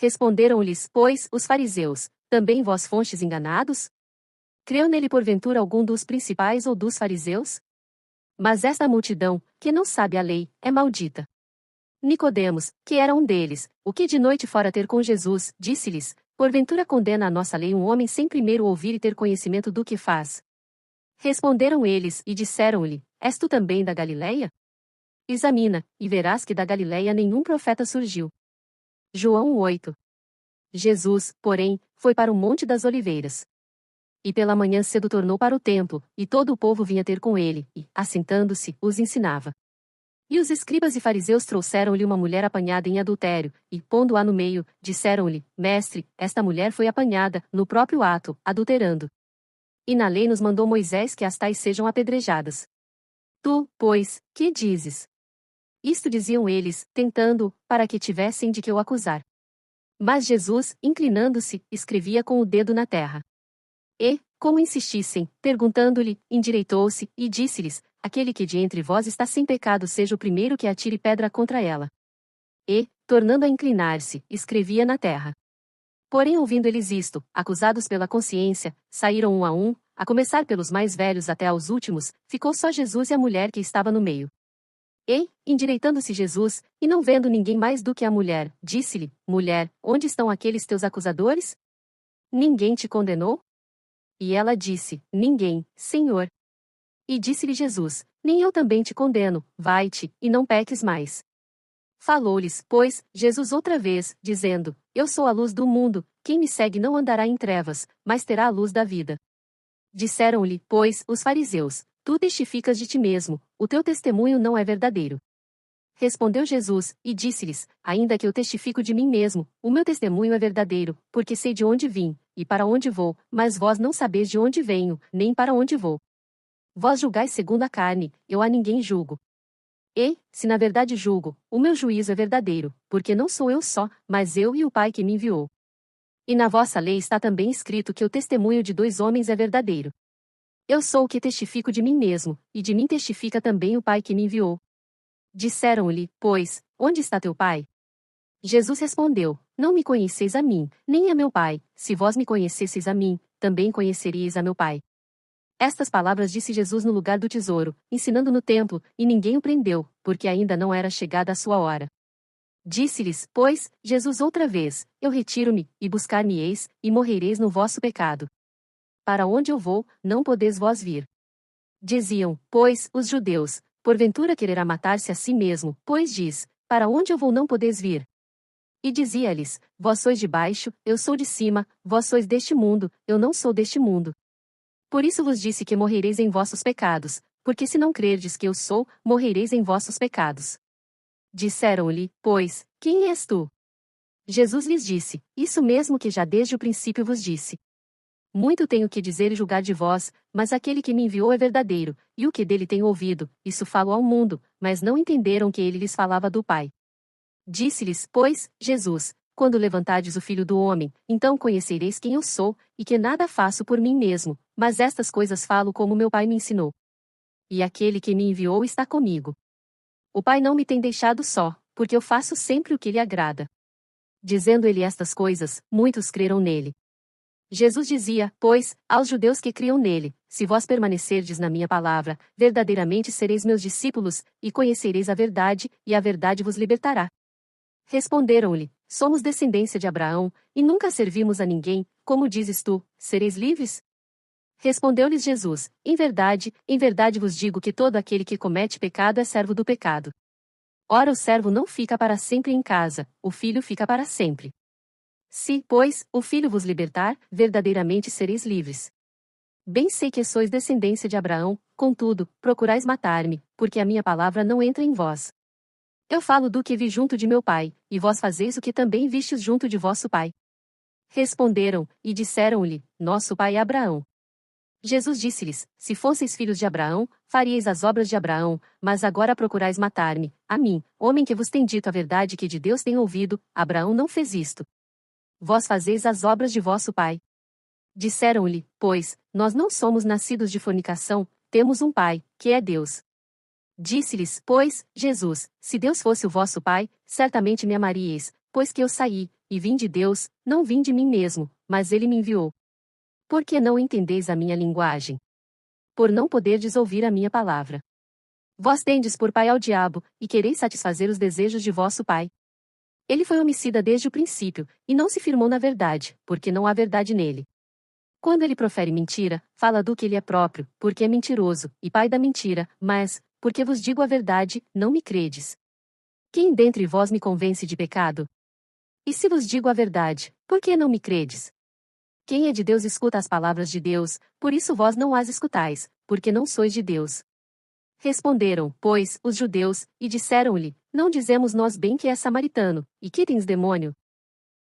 Responderam-lhes, pois, os fariseus: Também vós fostes enganados? Creu nele porventura algum dos principais ou dos fariseus? Mas esta multidão, que não sabe a lei, é maldita. Nicodemos, que era um deles, o que de noite fora ter com Jesus, disse-lhes: Porventura condena a nossa lei um homem sem primeiro ouvir e ter conhecimento do que faz? Responderam eles, e disseram-lhe: És tu também da Galileia? Examina, e verás que da Galileia nenhum profeta surgiu. João 8. Jesus, porém, foi para o Monte das Oliveiras. E pela manhã cedo tornou para o templo, e todo o povo vinha ter com ele, e, assentando-se, os ensinava. E os escribas e fariseus trouxeram-lhe uma mulher apanhada em adultério, e, pondo-a no meio, disseram-lhe: Mestre, esta mulher foi apanhada, no próprio ato, adulterando. E na lei nos mandou Moisés que as tais sejam apedrejadas. Tu, pois, que dizes? Isto diziam eles, tentando, para que tivessem de que o acusar. Mas Jesus, inclinando-se, escrevia com o dedo na terra. E, como insistissem, perguntando-lhe, endireitou-se, e disse-lhes: Aquele que de entre vós está sem pecado seja o primeiro que atire pedra contra ela. E, tornando a inclinar-se, escrevia na terra. Porém, ouvindo eles isto, acusados pela consciência, saíram um, a começar pelos mais velhos até aos últimos, ficou só Jesus e a mulher que estava no meio. E, endireitando-se Jesus, e não vendo ninguém mais do que a mulher, disse-lhe: Mulher, onde estão aqueles teus acusadores? Ninguém te condenou? E ela disse: Ninguém, Senhor. E disse-lhe Jesus: Nem eu também te condeno, vai-te, e não peques mais. Falou-lhes, pois, Jesus outra vez, dizendo: Eu sou a luz do mundo, quem me segue não andará em trevas, mas terá a luz da vida. Disseram-lhe, pois, os fariseus: Tu testificas de ti mesmo, o teu testemunho não é verdadeiro. Respondeu Jesus, e disse-lhes: Ainda que eu testifico de mim mesmo, o meu testemunho é verdadeiro, porque sei de onde vim, e para onde vou, mas vós não sabeis de onde venho, nem para onde vou. Vós julgais segundo a carne, eu a ninguém julgo. E, se na verdade julgo, o meu juízo é verdadeiro, porque não sou eu só, mas eu e o Pai que me enviou. E na vossa lei está também escrito que o testemunho de dois homens é verdadeiro. Eu sou o que testifico de mim mesmo, e de mim testifica também o Pai que me enviou. Disseram-lhe, pois, onde está teu pai? Jesus respondeu, não me conheceis a mim, nem a meu pai, se vós me conhecesseis a mim, também conheceríeis a meu pai. Estas palavras disse Jesus no lugar do tesouro, ensinando no templo, e ninguém o prendeu, porque ainda não era chegada a sua hora. Disse-lhes, pois, Jesus outra vez, eu retiro-me, e buscar-me-eis, e morrereis no vosso pecado. Para onde eu vou, não podeis vós vir. Diziam, pois, os judeus, porventura quererá matar-se a si mesmo, pois diz, para onde eu vou não podeis vir. E dizia-lhes, vós sois de baixo, eu sou de cima, vós sois deste mundo, eu não sou deste mundo. Por isso vos disse que morrereis em vossos pecados, porque se não crerdes que eu sou, morrereis em vossos pecados. Disseram-lhe, pois, quem és tu? Jesus lhes disse, isso mesmo que já desde o princípio vos disse. Muito tenho que dizer e julgar de vós, mas aquele que me enviou é verdadeiro, e o que dele tenho ouvido, isso falo ao mundo, mas não entenderam que ele lhes falava do Pai. Disse-lhes, pois, Jesus, quando levantardes o Filho do Homem, então conhecereis quem eu sou, e que nada faço por mim mesmo, mas estas coisas falo como meu Pai me ensinou. E aquele que me enviou está comigo. O Pai não me tem deixado só, porque eu faço sempre o que lhe agrada. Dizendo ele estas coisas, muitos creram nele. Jesus dizia, pois, aos judeus que criam nele, se vós permanecerdes na minha palavra, verdadeiramente sereis meus discípulos, e conhecereis a verdade, e a verdade vos libertará. Responderam-lhe, somos descendência de Abraão, e nunca servimos a ninguém, como dizes tu, sereis livres? Respondeu-lhes Jesus, em verdade vos digo que todo aquele que comete pecado é servo do pecado. Ora o servo não fica para sempre em casa, o filho fica para sempre. Se, pois, o Filho vos libertar, verdadeiramente sereis livres. Bem sei que sois descendência de Abraão, contudo, procurais matar-me, porque a minha palavra não entra em vós. Eu falo do que vi junto de meu pai, e vós fazeis o que também vistes junto de vosso pai. Responderam, e disseram-lhe, nosso pai é Abraão. Jesus disse-lhes, se fosseis filhos de Abraão, faríeis as obras de Abraão, mas agora procurais matar-me, a mim, homem que vos tem dito a verdade que de Deus tenho ouvido, Abraão não fez isto. Vós fazeis as obras de vosso pai. Disseram-lhe, pois, nós não somos nascidos de fornicação, temos um pai, que é Deus. Disse-lhes, pois, Jesus, se Deus fosse o vosso pai, certamente me amaríeis, pois que eu saí, e vim de Deus, não vim de mim mesmo, mas ele me enviou. Por que não entendeis a minha linguagem? Por não poderdes ouvir a minha palavra. Vós tendes por pai ao diabo, e quereis satisfazer os desejos de vosso pai. Ele foi homicida desde o princípio, e não se firmou na verdade, porque não há verdade nele. Quando ele profere mentira, fala do que ele é próprio, porque é mentiroso, e pai da mentira, mas, porque vos digo a verdade, não me credes. Quem dentre vós me convence de pecado? E se vos digo a verdade, por que não me credes? Quem é de Deus escuta as palavras de Deus, por isso vós não as escutais, porque não sois de Deus. Responderam, pois, os judeus, e disseram-lhe, não dizemos nós bem que és samaritano, e que tens demônio?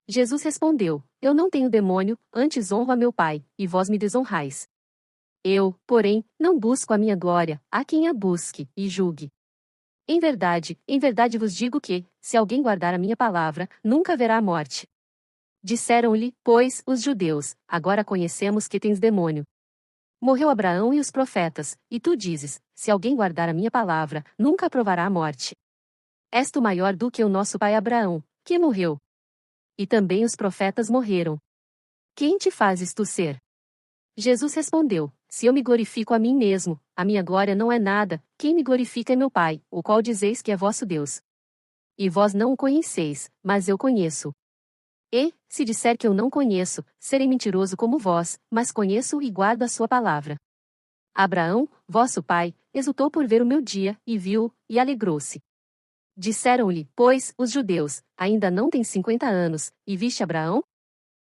Jesus respondeu, eu não tenho demônio, antes honro a meu Pai, e vós me desonrais. Eu, porém, não busco a minha glória, há quem a busque, e julgue. Em verdade vos digo que, se alguém guardar a minha palavra, nunca verá a morte. Disseram-lhe, pois, os judeus, agora conhecemos que tens demônio. Morreu Abraão e os profetas, e tu dizes, se alguém guardar a minha palavra, nunca provará a morte. És tu maior do que o nosso pai Abraão, que morreu. E também os profetas morreram. Quem te fazes tu ser? Jesus respondeu, se eu me glorifico a mim mesmo, a minha glória não é nada, quem me glorifica é meu Pai, o qual dizeis que é vosso Deus. E vós não o conheceis, mas eu conheço. E, se disser que eu não conheço, serei mentiroso como vós, mas conheço e guardo a sua palavra. Abraão, vosso pai, exultou por ver o meu dia, e viu-o, e alegrou-se. Disseram-lhe, pois, os judeus, ainda não tens 50 anos, e viste Abraão?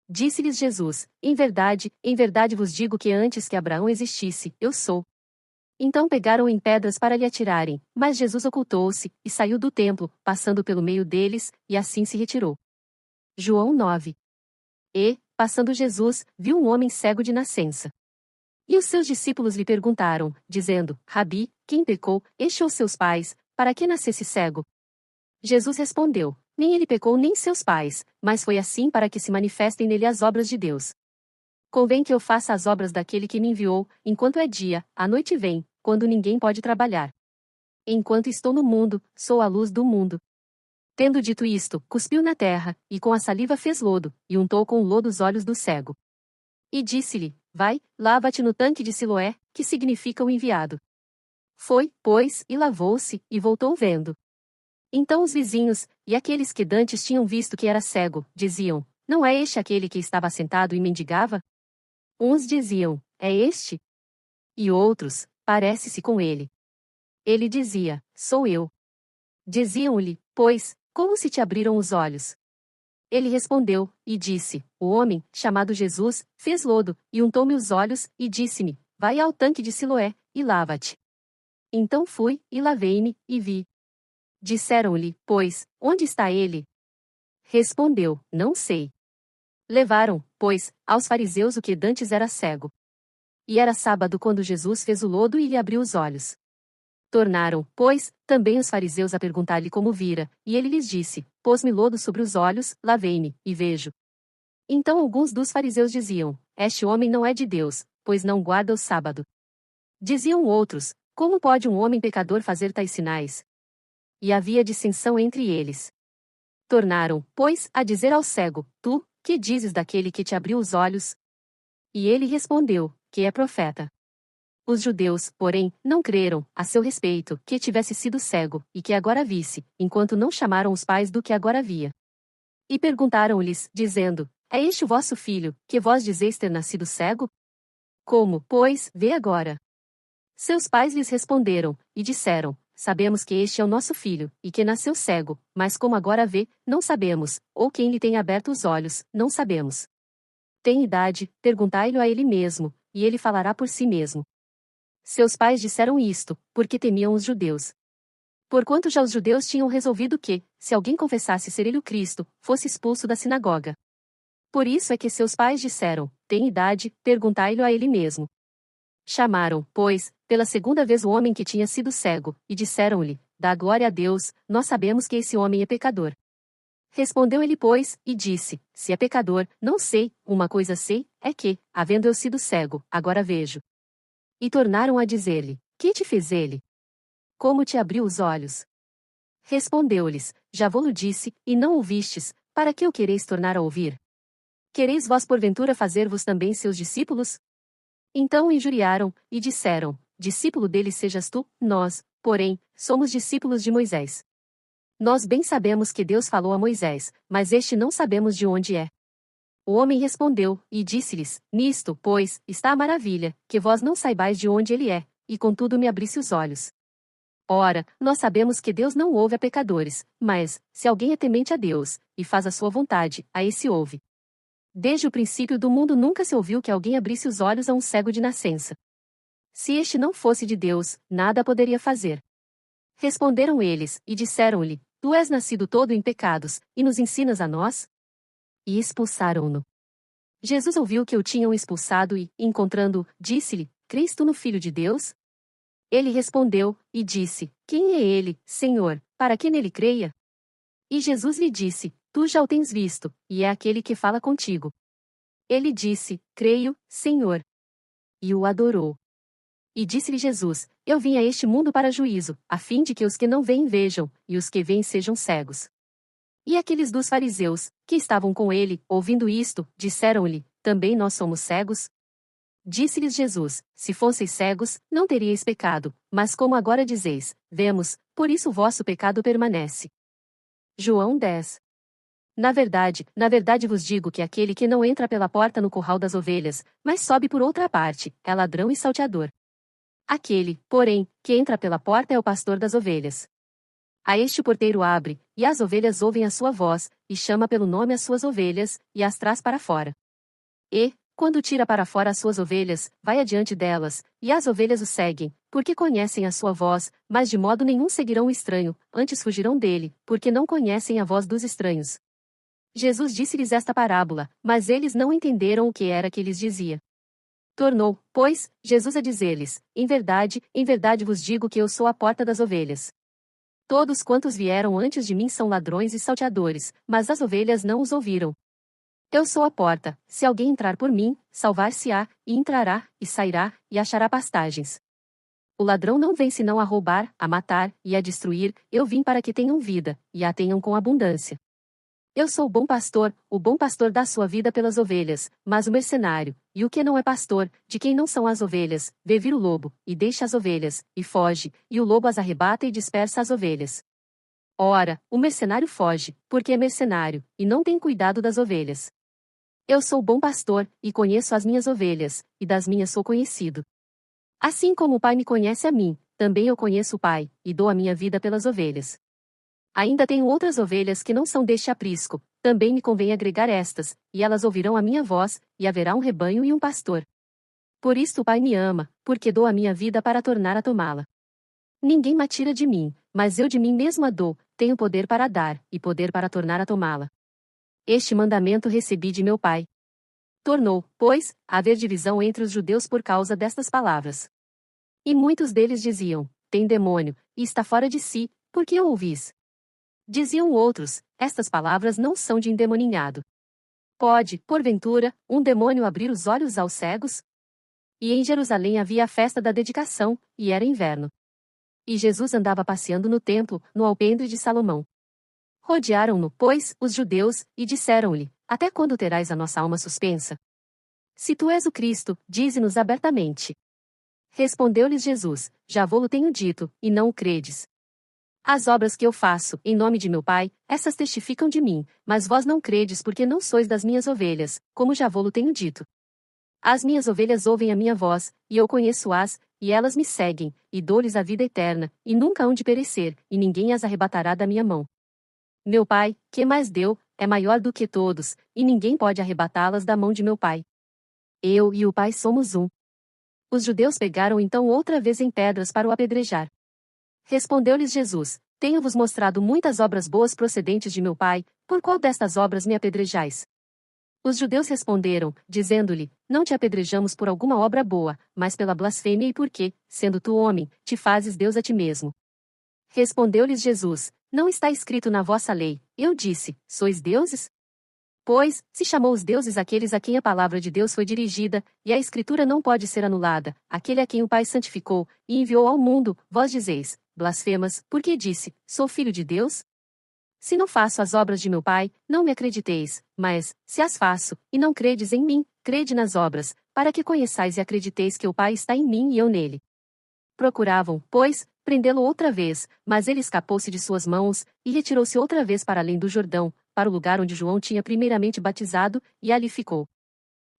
Disse-lhes Jesus, em verdade vos digo que antes que Abraão existisse, eu sou. Então pegaram em pedras para lhe atirarem, mas Jesus ocultou-se, e saiu do templo, passando pelo meio deles, e assim se retirou. João 9. E, passando Jesus, viu um homem cego de nascença. E os seus discípulos lhe perguntaram, dizendo, Rabi, quem pecou, este ou seus pais, para que nascesse cego? Jesus respondeu, nem ele pecou nem seus pais, mas foi assim para que se manifestem nele as obras de Deus. Convém que eu faça as obras daquele que me enviou, enquanto é dia, a noite vem, quando ninguém pode trabalhar. Enquanto estou no mundo, sou a luz do mundo. Tendo dito isto, cuspiu na terra, e com a saliva fez lodo, e untou com o lodo os olhos do cego. E disse-lhe, vai, lava-te no tanque de Siloé, que significa o enviado. Foi, pois, e lavou-se, e voltou vendo. Então os vizinhos, e aqueles que dantes tinham visto que era cego, diziam, não é este aquele que estava sentado e mendigava? Uns diziam, é este? E outros, parece-se com ele. Ele dizia, sou eu. Diziam-lhe, pois, como se te abriram os olhos? Ele respondeu, e disse, o homem, chamado Jesus, fez lodo, e untou-me os olhos, e disse-me, vai ao tanque de Siloé, e lava-te. Então fui, e lavei-me, e vi. Disseram-lhe, pois, onde está ele? Respondeu, não sei. Levaram, pois, aos fariseus o que dantes era cego. E era sábado quando Jesus fez o lodo e lhe abriu os olhos. Tornaram, pois, também os fariseus a perguntar-lhe como vira, e ele lhes disse, pôs-me lodo sobre os olhos, lavei-me, e vejo. Então alguns dos fariseus diziam, este homem não é de Deus, pois não guarda o sábado. Diziam outros, como pode um homem pecador fazer tais sinais? E havia dissensão entre eles. Tornaram, pois, a dizer ao cego, tu, que dizes daquele que te abriu os olhos? E ele respondeu, que é profeta. Os judeus, porém, não creram, a seu respeito, que tivesse sido cego, e que agora visse, enquanto não chamaram os pais do que agora via. E perguntaram-lhes, dizendo, é este o vosso filho, que vós dizeis ter nascido cego? Como, pois, vê agora? Seus pais lhes responderam, e disseram, sabemos que este é o nosso filho, e que nasceu cego, mas como agora vê, não sabemos, ou quem lhe tem aberto os olhos, não sabemos. Tem idade, perguntai-lhe a ele mesmo, e ele falará por si mesmo. Seus pais disseram isto, porque temiam os judeus. Porquanto já os judeus tinham resolvido que, se alguém confessasse ser ele o Cristo, fosse expulso da sinagoga. Por isso é que seus pais disseram, tem idade, perguntai-lhe a ele mesmo. Chamaram, pois, pela segunda vez o homem que tinha sido cego, e disseram-lhe, dá glória a Deus, nós sabemos que esse homem é pecador. Respondeu ele, pois, e disse, se é pecador, não sei, uma coisa sei, é que, havendo eu sido cego, agora vejo. E tornaram a dizer-lhe, que te fez ele? Como te abriu os olhos? Respondeu-lhes, já vô-lo disse, e não ouvistes, para que o quereis tornar a ouvir? Quereis vós porventura fazer-vos também seus discípulos? Então o injuriaram, e disseram, discípulo dele sejas tu, nós, porém, somos discípulos de Moisés. Nós bem sabemos que Deus falou a Moisés, mas este não sabemos de onde é. O homem respondeu, e disse-lhes, nisto, pois, está a maravilha, que vós não saibais de onde ele é, e contudo me abrisse os olhos. Ora, nós sabemos que Deus não ouve a pecadores, mas, se alguém é temente a Deus, e faz a sua vontade, a esse ouve. Desde o princípio do mundo nunca se ouviu que alguém abrisse os olhos a um cego de nascença. Se este não fosse de Deus, nada poderia fazer. Responderam eles, e disseram-lhe, tu és nascido todo em pecados, e nos ensinas a nós? E expulsaram-no. Jesus ouviu que o tinham expulsado e, encontrando-o, disse-lhe, crês tu no Filho de Deus? Ele respondeu, e disse, quem é ele, Senhor, para que nele creia? E Jesus lhe disse, tu já o tens visto, e é aquele que fala contigo. Ele disse, creio, Senhor. E o adorou. E disse-lhe Jesus, eu vim a este mundo para juízo, a fim de que os que não veem vejam, e os que veem sejam cegos. E aqueles dos fariseus, que estavam com ele, ouvindo isto, disseram-lhe, também nós somos cegos? Disse-lhes Jesus, se fosseis cegos, não teríeis pecado, mas como agora dizeis, vemos, por isso o vosso pecado permanece. João 10. Na verdade vos digo que aquele que não entra pela porta no curral das ovelhas, mas sobe por outra parte, é ladrão e salteador. Aquele, porém, que entra pela porta é o pastor das ovelhas. A este o porteiro abre, e as ovelhas ouvem a sua voz, e chama pelo nome as suas ovelhas, e as traz para fora. E, quando tira para fora as suas ovelhas, vai adiante delas, e as ovelhas o seguem, porque conhecem a sua voz, mas de modo nenhum seguirão o estranho, antes fugirão dele, porque não conhecem a voz dos estranhos. Jesus disse-lhes esta parábola, mas eles não entenderam o que era que lhes dizia. Tornou, pois, Jesus a dizer-lhes: em verdade vos digo que eu sou a porta das ovelhas. Todos quantos vieram antes de mim são ladrões e salteadores, mas as ovelhas não os ouviram. Eu sou a porta, se alguém entrar por mim, salvar-se-á, e entrará, e sairá, e achará pastagens. O ladrão não vem senão a roubar, a matar, e a destruir, eu vim para que tenham vida, e a tenham com abundância. Eu sou o bom pastor dá sua vida pelas ovelhas, mas o mercenário, e o que não é pastor, de quem não são as ovelhas, vê vir o lobo, e deixa as ovelhas, e foge, e o lobo as arrebata e dispersa as ovelhas. Ora, o mercenário foge, porque é mercenário, e não tem cuidado das ovelhas. Eu sou o bom pastor, e conheço as minhas ovelhas, e das minhas sou conhecido. Assim como o Pai me conhece a mim, também eu conheço o Pai, e dou a minha vida pelas ovelhas. Ainda tenho outras ovelhas que não são deste aprisco, também me convém agregar estas, e elas ouvirão a minha voz, e haverá um rebanho e um pastor. Por isto o Pai me ama, porque dou a minha vida para tornar a tomá-la. Ninguém me tira de mim, mas eu de mim mesmo a dou, tenho poder para dar, e poder para tornar a tomá-la. Este mandamento recebi de meu Pai. Tornou, pois, a haver divisão entre os judeus por causa destas palavras. E muitos deles diziam: tem demônio, e está fora de si, por que o ouvis? Diziam outros: estas palavras não são de endemoninhado. Pode, porventura, um demônio abrir os olhos aos cegos? E em Jerusalém havia a festa da dedicação, e era inverno. E Jesus andava passeando no templo, no alpendre de Salomão. Rodearam-no, pois, os judeus, e disseram-lhe: até quando terás a nossa alma suspensa? Se tu és o Cristo, dize-nos abertamente. Respondeu-lhes Jesus: já vô-lo tenho dito, e não o credes. As obras que eu faço, em nome de meu Pai, essas testificam de mim, mas vós não credes porque não sois das minhas ovelhas, como já vô-lo tenho dito. As minhas ovelhas ouvem a minha voz, e eu conheço-as, e elas me seguem, e dou-lhes a vida eterna, e nunca hão de perecer, e ninguém as arrebatará da minha mão. Meu Pai, que mais deu, é maior do que todos, e ninguém pode arrebatá-las da mão de meu Pai. Eu e o Pai somos um. Os judeus pegaram então outra vez em pedras para o apedrejar. Respondeu-lhes Jesus: tenho-vos mostrado muitas obras boas procedentes de meu Pai, por qual destas obras me apedrejais? Os judeus responderam, dizendo-lhe: não te apedrejamos por alguma obra boa, mas pela blasfêmia e porque, sendo tu homem, te fazes Deus a ti mesmo. Respondeu-lhes Jesus: não está escrito na vossa lei, eu disse, sois deuses? Pois, se chamou os deuses aqueles a quem a palavra de Deus foi dirigida, e a Escritura não pode ser anulada, aquele a quem o Pai santificou, e enviou ao mundo, vós dizeis, blasfemas, porque disse, sou filho de Deus? Se não faço as obras de meu Pai, não me acrediteis, mas, se as faço, e não credes em mim, crede nas obras, para que conheçais e acrediteis que o Pai está em mim e eu nele. Procuravam, pois, prendê-lo outra vez, mas ele escapou-se de suas mãos, e retirou-se outra vez para além do Jordão, para o lugar onde João tinha primeiramente batizado, e ali ficou.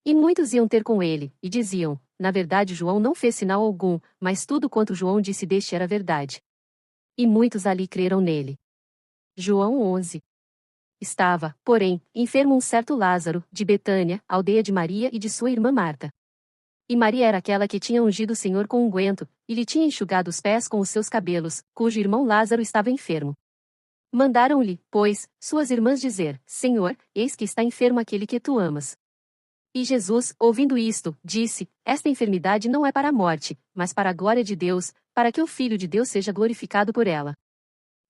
E muitos iam ter com ele, e diziam: na verdade João não fez sinal algum, mas tudo quanto João disse deste era verdade. E muitos ali creram nele. João 11. Estava, porém, enfermo um certo Lázaro, de Betânia, aldeia de Maria e de sua irmã Marta. E Maria era aquela que tinha ungido o Senhor com unguento, e lhe tinha enxugado os pés com os seus cabelos, cujo irmão Lázaro estava enfermo. Mandaram-lhe, pois, suas irmãs dizer: Senhor, eis que está enfermo aquele que tu amas. E Jesus, ouvindo isto, disse: esta enfermidade não é para a morte, mas para a glória de Deus, para que o Filho de Deus seja glorificado por ela.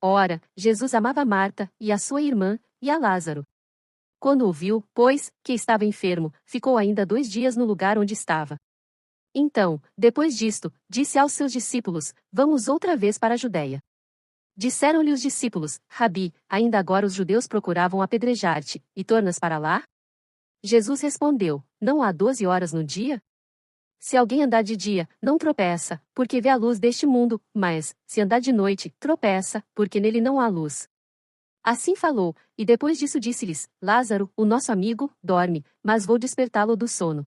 Ora, Jesus amava Marta, e a sua irmã, e a Lázaro. Quando ouviu, pois, que estava enfermo, ficou ainda 2 dias no lugar onde estava. Então, depois disto, disse aos seus discípulos: vamos outra vez para a Judéia. Disseram-lhe os discípulos: Rabi, ainda agora os judeus procuravam apedrejar-te, e tornas para lá? Jesus respondeu: não há 12 horas no dia? Se alguém andar de dia, não tropeça, porque vê a luz deste mundo, mas, se andar de noite, tropeça, porque nele não há luz. Assim falou, e depois disso disse-lhes: Lázaro, o nosso amigo, dorme, mas vou despertá-lo do sono.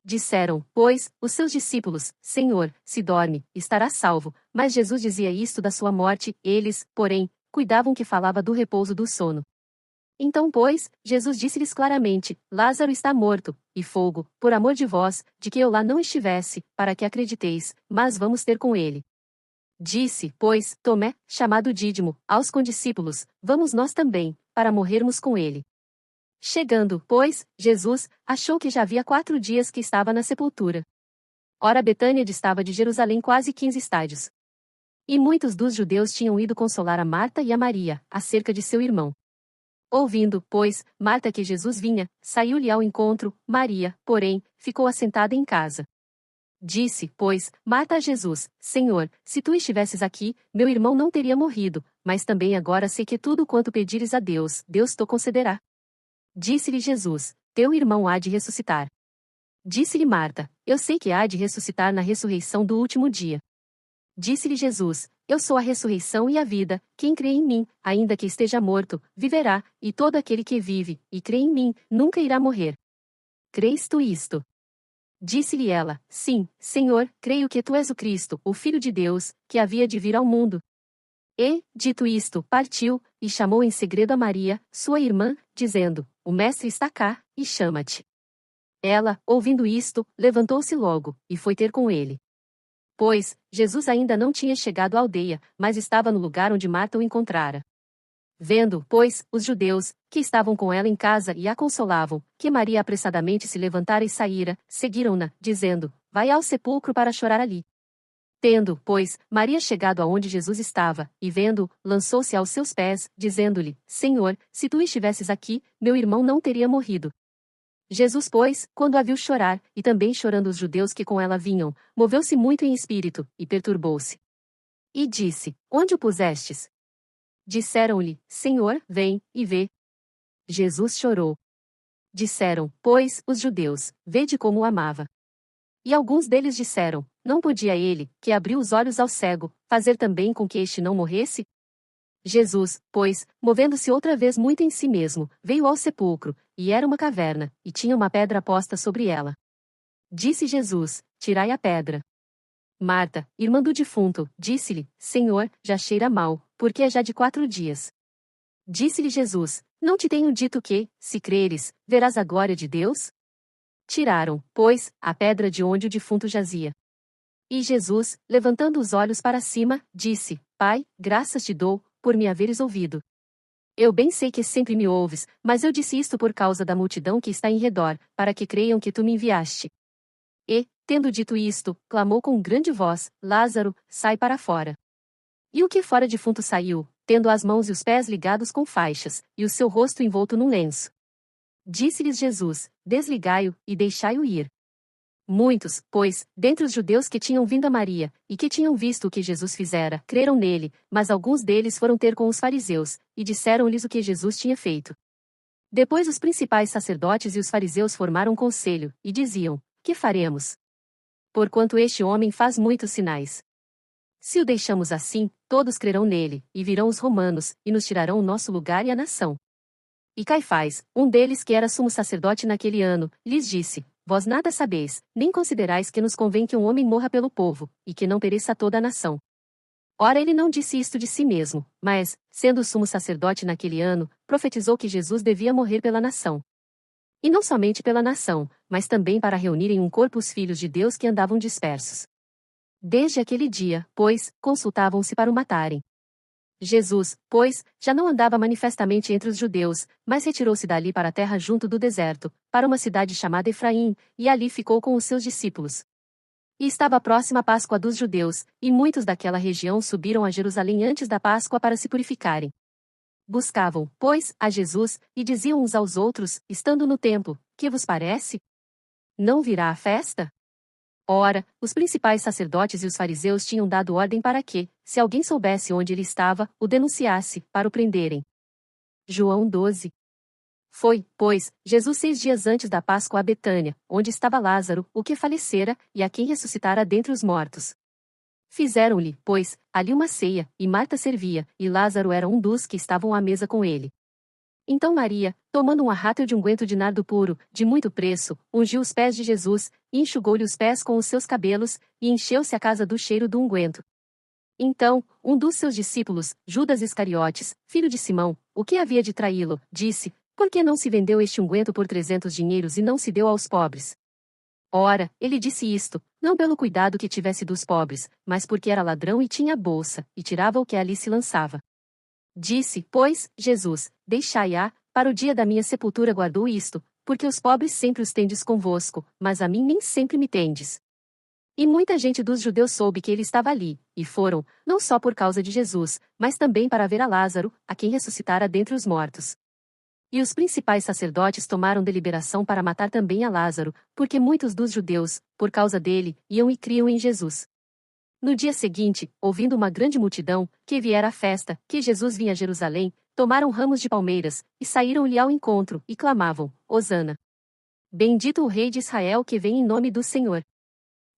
Disseram, pois, os seus discípulos: Senhor, se dorme, estará salvo. Mas Jesus dizia isto da sua morte, eles, porém, cuidavam que falava do repouso do sono. Então, pois, Jesus disse-lhes claramente: Lázaro está morto, e folgo, por amor de vós, de que eu lá não estivesse, para que acrediteis, mas vamos ter com ele. Disse, pois, Tomé, chamado Dídimo, aos condiscípulos: Vamos nós também, para morrermos com ele. Chegando, pois, Jesus, achou que já havia 4 dias que estava na sepultura. Ora, Betânia distava de Jerusalém quase 15 estádios. E muitos dos judeus tinham ido consolar a Marta e a Maria, acerca de seu irmão. Ouvindo, pois, Marta que Jesus vinha, saiu-lhe ao encontro, Maria, porém, ficou assentada em casa. Disse, pois, Marta a Jesus: Senhor, se tu estivesses aqui, meu irmão não teria morrido, mas também agora sei que tudo quanto pedires a Deus, Deus te concederá. Disse-lhe Jesus: Teu irmão há de ressuscitar. Disse-lhe Marta: Eu sei que há de ressuscitar na ressurreição do último dia. Disse-lhe Jesus: Eu sou a ressurreição e a vida, quem crê em mim, ainda que esteja morto, viverá, e todo aquele que vive, e crê em mim, nunca irá morrer. Crês tu isto? Disse-lhe ela: Sim, Senhor, creio que tu és o Cristo, o Filho de Deus, que havia de vir ao mundo. E, dito isto, partiu, e chamou em segredo a Maria, sua irmã, dizendo: O mestre está cá, e chama-te. Ela, ouvindo isto, levantou-se logo, e foi ter com ele. Pois, Jesus ainda não tinha chegado à aldeia, mas estava no lugar onde Marta o encontrara. Vendo, pois, os judeus, que estavam com ela em casa e a consolavam, que Maria apressadamente se levantara e saíra, seguiram-na, dizendo: Vai ao sepulcro para chorar ali. Tendo, pois, Maria chegado aonde Jesus estava, e vendo, lançou-se aos seus pés, dizendo-lhe: Senhor, se tu estivesses aqui, meu irmão não teria morrido. Jesus, pois, quando a viu chorar, e também chorando os judeus que com ela vinham, moveu-se muito em espírito, e perturbou-se. E disse: Onde o pusestes? Disseram-lhe: Senhor, vem, e vê. Jesus chorou. Disseram, pois, os judeus: Vede como o amava. E alguns deles disseram: Não podia ele, que abriu os olhos ao cego, fazer também com que este não morresse? Jesus, pois, movendo-se outra vez muito em si mesmo, veio ao sepulcro, e era uma caverna, e tinha uma pedra posta sobre ela. Disse Jesus: Tirai a pedra. Marta, irmã do defunto, disse-lhe: Senhor, já cheira mal, porque é já de 4 dias. Disse-lhe Jesus: Não te tenho dito que, se creres, verás a glória de Deus? Tiraram, pois, a pedra de onde o defunto jazia. E Jesus, levantando os olhos para cima, disse: Pai, graças te dou, por me haveres ouvido. Eu bem sei que sempre me ouves, mas eu disse isto por causa da multidão que está em redor, para que creiam que tu me enviaste. E, tendo dito isto, clamou com grande voz: Lázaro, sai para fora. E o que fora defunto saiu, tendo as mãos e os pés ligados com faixas, e o seu rosto envolto num lenço. Disse-lhes Jesus: Desligai-o, e deixai-o ir. Muitos, pois, dentre os judeus que tinham vindo a Maria, e que tinham visto o que Jesus fizera, creram nele, mas alguns deles foram ter com os fariseus, e disseram-lhes o que Jesus tinha feito. Depois os principais sacerdotes e os fariseus formaram um conselho, e diziam: Que faremos? Porquanto este homem faz muitos sinais. Se o deixamos assim, todos crerão nele, e virão os romanos, e nos tirarão o nosso lugar e a nação. E Caifás, um deles que era sumo sacerdote naquele ano, lhes disse: Vós nada sabeis, nem considerais que nos convém que um homem morra pelo povo, e que não pereça toda a nação. Ora, ele não disse isto de si mesmo, mas, sendo sumo sacerdote naquele ano, profetizou que Jesus devia morrer pela nação. E não somente pela nação, mas também para reunir em um corpo os filhos de Deus que andavam dispersos. Desde aquele dia, pois, consultavam-se para o matarem. Jesus, pois, já não andava manifestamente entre os judeus, mas retirou-se dali para a terra junto do deserto, para uma cidade chamada Efraim, e ali ficou com os seus discípulos. E estava próxima a Páscoa dos judeus, e muitos daquela região subiram a Jerusalém antes da Páscoa para se purificarem. Buscavam, pois, a Jesus, e diziam uns aos outros, estando no templo: Que vos parece? Não virá a festa? Ora, os principais sacerdotes e os fariseus tinham dado ordem para que, se alguém soubesse onde ele estava, o denunciasse, para o prenderem. João 12. Foi, pois, Jesus 6 dias antes da Páscoa a Betânia, onde estava Lázaro, o que falecera, e a quem ressuscitara dentre os mortos. Fizeram-lhe, pois, ali uma ceia, e Marta servia, e Lázaro era um dos que estavam à mesa com ele. Então Maria, tomando um arrátil de unguento de nardo puro, de muito preço, ungiu os pés de Jesus, e enxugou-lhe os pés com os seus cabelos, e encheu-se a casa do cheiro do unguento. Então, um dos seus discípulos, Judas Iscariotes, filho de Simão, o que havia de traí-lo, disse: Por que não se vendeu este unguento por 300 dinheiros e não se deu aos pobres? Ora, ele disse isto, não pelo cuidado que tivesse dos pobres, mas porque era ladrão e tinha bolsa, e tirava o que ali se lançava. Disse, pois, Jesus: Deixai-a, para o dia da minha sepultura guardou isto, porque os pobres sempre os tendes convosco, mas a mim nem sempre me tendes. E muita gente dos judeus soube que ele estava ali, e foram, não só por causa de Jesus, mas também para ver a Lázaro, a quem ressuscitara dentre os mortos. E os principais sacerdotes tomaram deliberação para matar também a Lázaro, porque muitos dos judeus, por causa dele, iam e criam em Jesus. No dia seguinte, ouvindo uma grande multidão, que viera à festa, que Jesus vinha a Jerusalém, tomaram ramos de palmeiras, e saíram-lhe ao encontro, e clamavam: Hosana! Bendito o Rei de Israel que vem em nome do Senhor.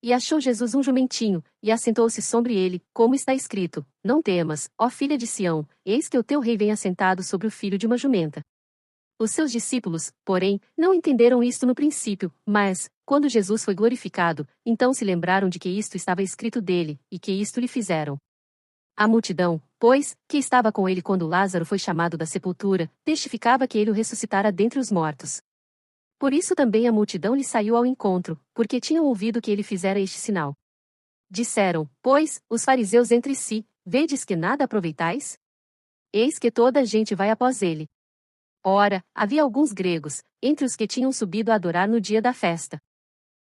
E achou Jesus um jumentinho, e assentou-se sobre ele, como está escrito: Não temas, ó filha de Sião, eis que o teu rei vem assentado sobre o filho de uma jumenta. Os seus discípulos, porém, não entenderam isto no princípio, mas, quando Jesus foi glorificado, então se lembraram de que isto estava escrito dele, e que isto lhe fizeram. A multidão, pois, que estava com ele quando Lázaro foi chamado da sepultura, testificava que ele o ressuscitara dentre os mortos. Por isso também a multidão lhe saiu ao encontro, porque tinham ouvido que ele fizera este sinal. Disseram, pois, os fariseus entre si: Vedes que nada aproveitais? Eis que toda a gente vai após ele. Ora, havia alguns gregos, entre os que tinham subido a adorar no dia da festa.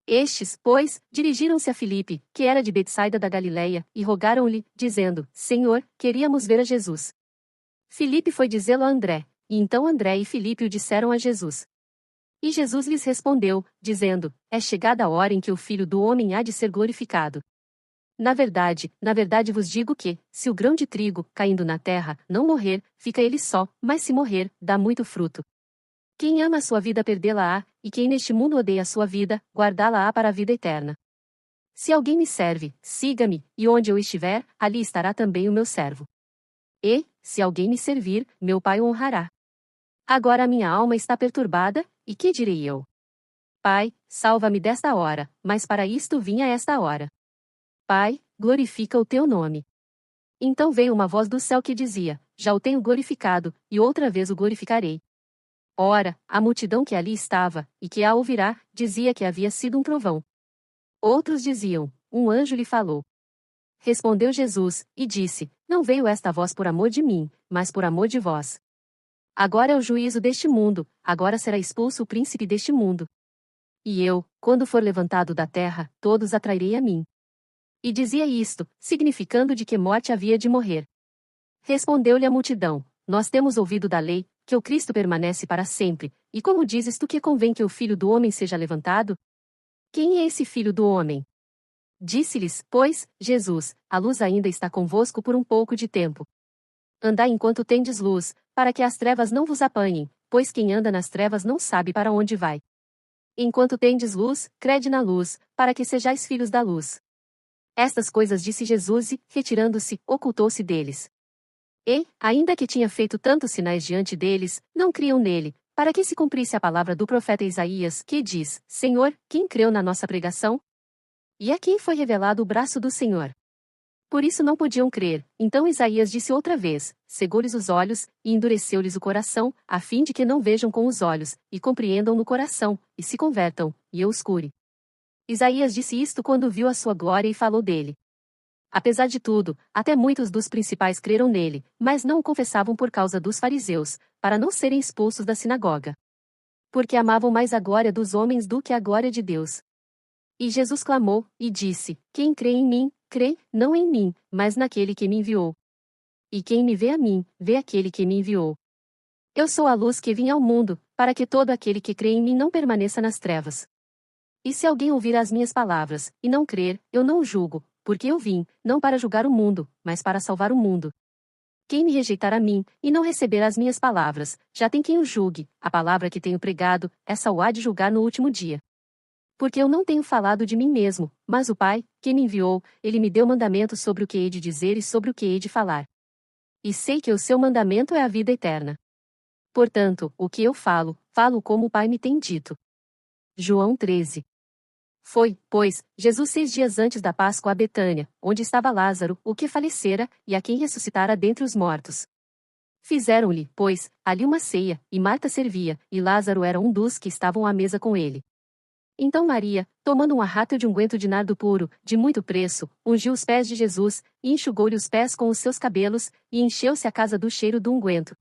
Estes, pois, dirigiram-se a Filipe, que era de Betsaida da Galileia, e rogaram-lhe, dizendo: Senhor, queríamos ver a Jesus. Filipe foi dizê-lo a André, e então André e Filipe o disseram a Jesus. E Jesus lhes respondeu, dizendo: É chegada a hora em que o Filho do Homem há de ser glorificado. Na verdade vos digo que, se o grão de trigo, caindo na terra, não morrer, fica ele só, mas se morrer, dá muito fruto. Quem ama a sua vida perdê-la-á, e quem neste mundo odeia a sua vida, guardá-la-á para a vida eterna. Se alguém me serve, siga-me, e onde eu estiver, ali estará também o meu servo. E, se alguém me servir, meu Pai o honrará. Agora a minha alma está perturbada, e que direi eu? Pai, salva-me desta hora, mas para isto vim a esta hora. Pai, glorifica o teu nome. Então veio uma voz do céu que dizia: Já o tenho glorificado, e outra vez o glorificarei. Ora, a multidão que ali estava, e que a ouvirá, dizia que havia sido um trovão. Outros diziam: Um anjo lhe falou. Respondeu Jesus, e disse: Não veio esta voz por amor de mim, mas por amor de vós. Agora é o juízo deste mundo, agora será expulso o príncipe deste mundo. E eu, quando for levantado da terra, todos atrairei a mim. E dizia isto, significando de que morte havia de morrer. Respondeu-lhe a multidão: Nós temos ouvido da lei, que o Cristo permanece para sempre, e como dizes tu que convém que o Filho do Homem seja levantado? Quem é esse Filho do Homem? Disse-lhes, pois, Jesus: A luz ainda está convosco por um pouco de tempo. Andai enquanto tendes luz, para que as trevas não vos apanhem, pois quem anda nas trevas não sabe para onde vai. Enquanto tendes luz, crede na luz, para que sejais filhos da luz. Estas coisas disse Jesus e, retirando-se, ocultou-se deles. E, ainda que tinha feito tantos sinais diante deles, não criam nele, para que se cumprisse a palavra do profeta Isaías, que diz: Senhor, quem creu na nossa pregação? E a quem foi revelado o braço do Senhor? Por isso não podiam crer. Então Isaías disse outra vez: Cegou-lhes os olhos, e endureceu-lhes o coração, a fim de que não vejam com os olhos, e compreendam no coração, e se convertam, e eu os cure. Isaías disse isto quando viu a sua glória e falou dele. Apesar de tudo, até muitos dos principais creram nele, mas não o confessavam por causa dos fariseus, para não serem expulsos da sinagoga. Porque amavam mais a glória dos homens do que a glória de Deus. E Jesus clamou, e disse: Quem crê em mim, crê, não em mim, mas naquele que me enviou. E quem me vê a mim, vê aquele que me enviou. Eu sou a luz que vim ao mundo, para que todo aquele que crê em mim não permaneça nas trevas. E se alguém ouvir as minhas palavras, e não crer, eu não o julgo, porque eu vim, não para julgar o mundo, mas para salvar o mundo. Quem me rejeitar a mim, e não receber as minhas palavras, já tem quem o julgue, a palavra que tenho pregado, essa o há de julgar no último dia. Porque eu não tenho falado de mim mesmo, mas o Pai, que me enviou, ele me deu mandamentos sobre o que hei de dizer e sobre o que hei de falar. E sei que o seu mandamento é a vida eterna. Portanto, o que eu falo, falo como o Pai me tem dito. João 13. Foi, pois, Jesus 6 dias antes da Páscoa a Betânia, onde estava Lázaro, o que falecera, e a quem ressuscitara dentre os mortos. Fizeram-lhe, pois, ali uma ceia, e Marta servia, e Lázaro era um dos que estavam à mesa com ele. Então Maria, tomando um arrato de unguento de nardo puro, de muito preço, ungiu os pés de Jesus, e enxugou-lhe os pés com os seus cabelos, e encheu-se a casa do cheiro do unguento.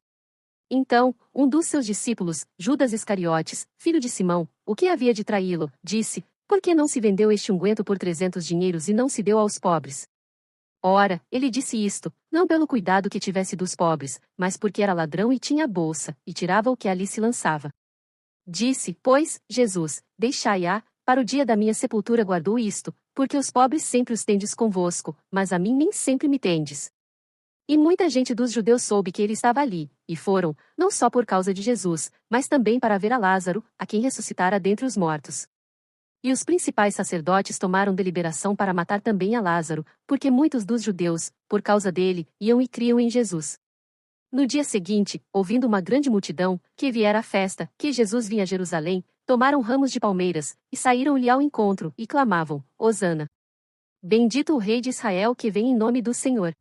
Então, um dos seus discípulos, Judas Iscariotes, filho de Simão, o que havia de traí-lo, disse: Por que não se vendeu este unguento por 300 dinheiros e não se deu aos pobres? Ora, ele disse isto, não pelo cuidado que tivesse dos pobres, mas porque era ladrão e tinha a bolsa, e tirava o que ali se lançava. Disse, pois, Jesus: Deixai-a, para o dia da minha sepultura guardou isto, porque os pobres sempre os tendes convosco, mas a mim nem sempre me tendes. E muita gente dos judeus soube que ele estava ali, e foram, não só por causa de Jesus, mas também para ver a Lázaro, a quem ressuscitara dentre os mortos. E os principais sacerdotes tomaram deliberação para matar também a Lázaro, porque muitos dos judeus, por causa dele, iam e criam em Jesus. No dia seguinte, ouvindo uma grande multidão, que viera à festa, que Jesus vinha a Jerusalém, tomaram ramos de palmeiras, e saíram-lhe ao encontro, e clamavam: Hosana! Bendito o Rei de Israel que vem em nome do Senhor.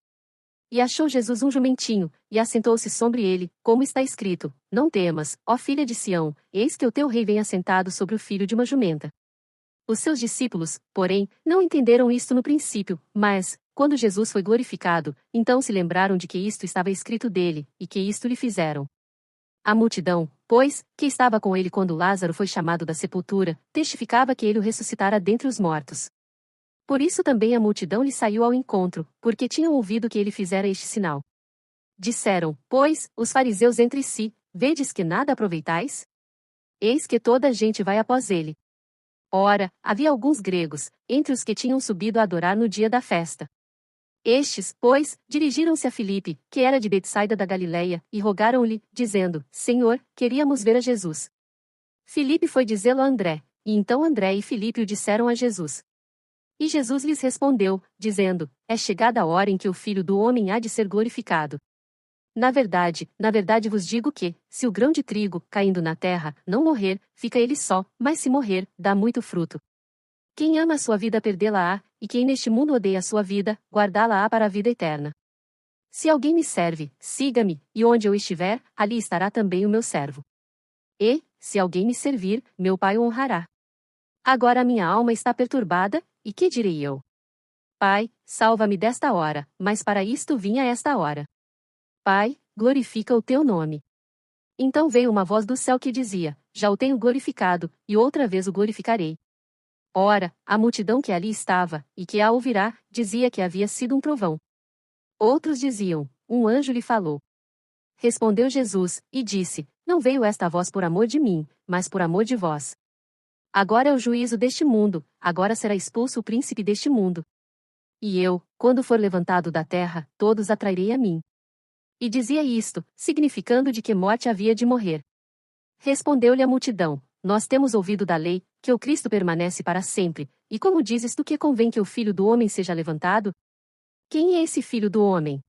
E achou Jesus um jumentinho, e assentou-se sobre ele, como está escrito: Não temas, ó filha de Sião, eis que o teu rei vem assentado sobre o filho de uma jumenta. Os seus discípulos, porém, não entenderam isto no princípio, mas, quando Jesus foi glorificado, então se lembraram de que isto estava escrito dele, e que isto lhe fizeram. A multidão, pois, que estava com ele quando Lázaro foi chamado da sepultura, testificava que ele o ressuscitara dentre os mortos. Por isso também a multidão lhe saiu ao encontro, porque tinham ouvido que ele fizera este sinal. Disseram, pois, os fariseus entre si: Vedes que nada aproveitais? Eis que toda a gente vai após ele. Ora, havia alguns gregos, entre os que tinham subido a adorar no dia da festa. Estes, pois, dirigiram-se a Filipe, que era de Betsaida da Galileia, e rogaram-lhe, dizendo: Senhor, queríamos ver a Jesus. Filipe foi dizê-lo a André, e então André e Filipe o disseram a Jesus. E Jesus lhes respondeu, dizendo: É chegada a hora em que o Filho do Homem há de ser glorificado. Na verdade vos digo que, se o grão de trigo, caindo na terra, não morrer, fica ele só, mas se morrer, dá muito fruto. Quem ama a sua vida perdê-la-á, e quem neste mundo odeia a sua vida, guardá-la-á para a vida eterna. Se alguém me serve, siga-me, e onde eu estiver, ali estará também o meu servo. E, se alguém me servir, meu Pai o honrará. Agora a minha alma está perturbada, e que direi eu? Pai, salva-me desta hora, mas para isto vim a esta hora. Pai, glorifica o teu nome. Então veio uma voz do céu que dizia: Já o tenho glorificado, e outra vez o glorificarei. Ora, a multidão que ali estava, e que a ouvirá, dizia que havia sido um trovão. Outros diziam: Um anjo lhe falou. Respondeu Jesus, e disse: Não veio esta voz por amor de mim, mas por amor de vós. Agora é o juízo deste mundo, agora será expulso o príncipe deste mundo. E eu, quando for levantado da terra, todos atrairei a mim. E dizia isto, significando de que morte havia de morrer. Respondeu-lhe a multidão: Nós temos ouvido da lei, que o Cristo permanece para sempre, e como dizes tu que convém que o Filho do Homem seja levantado? Quem é esse Filho do Homem?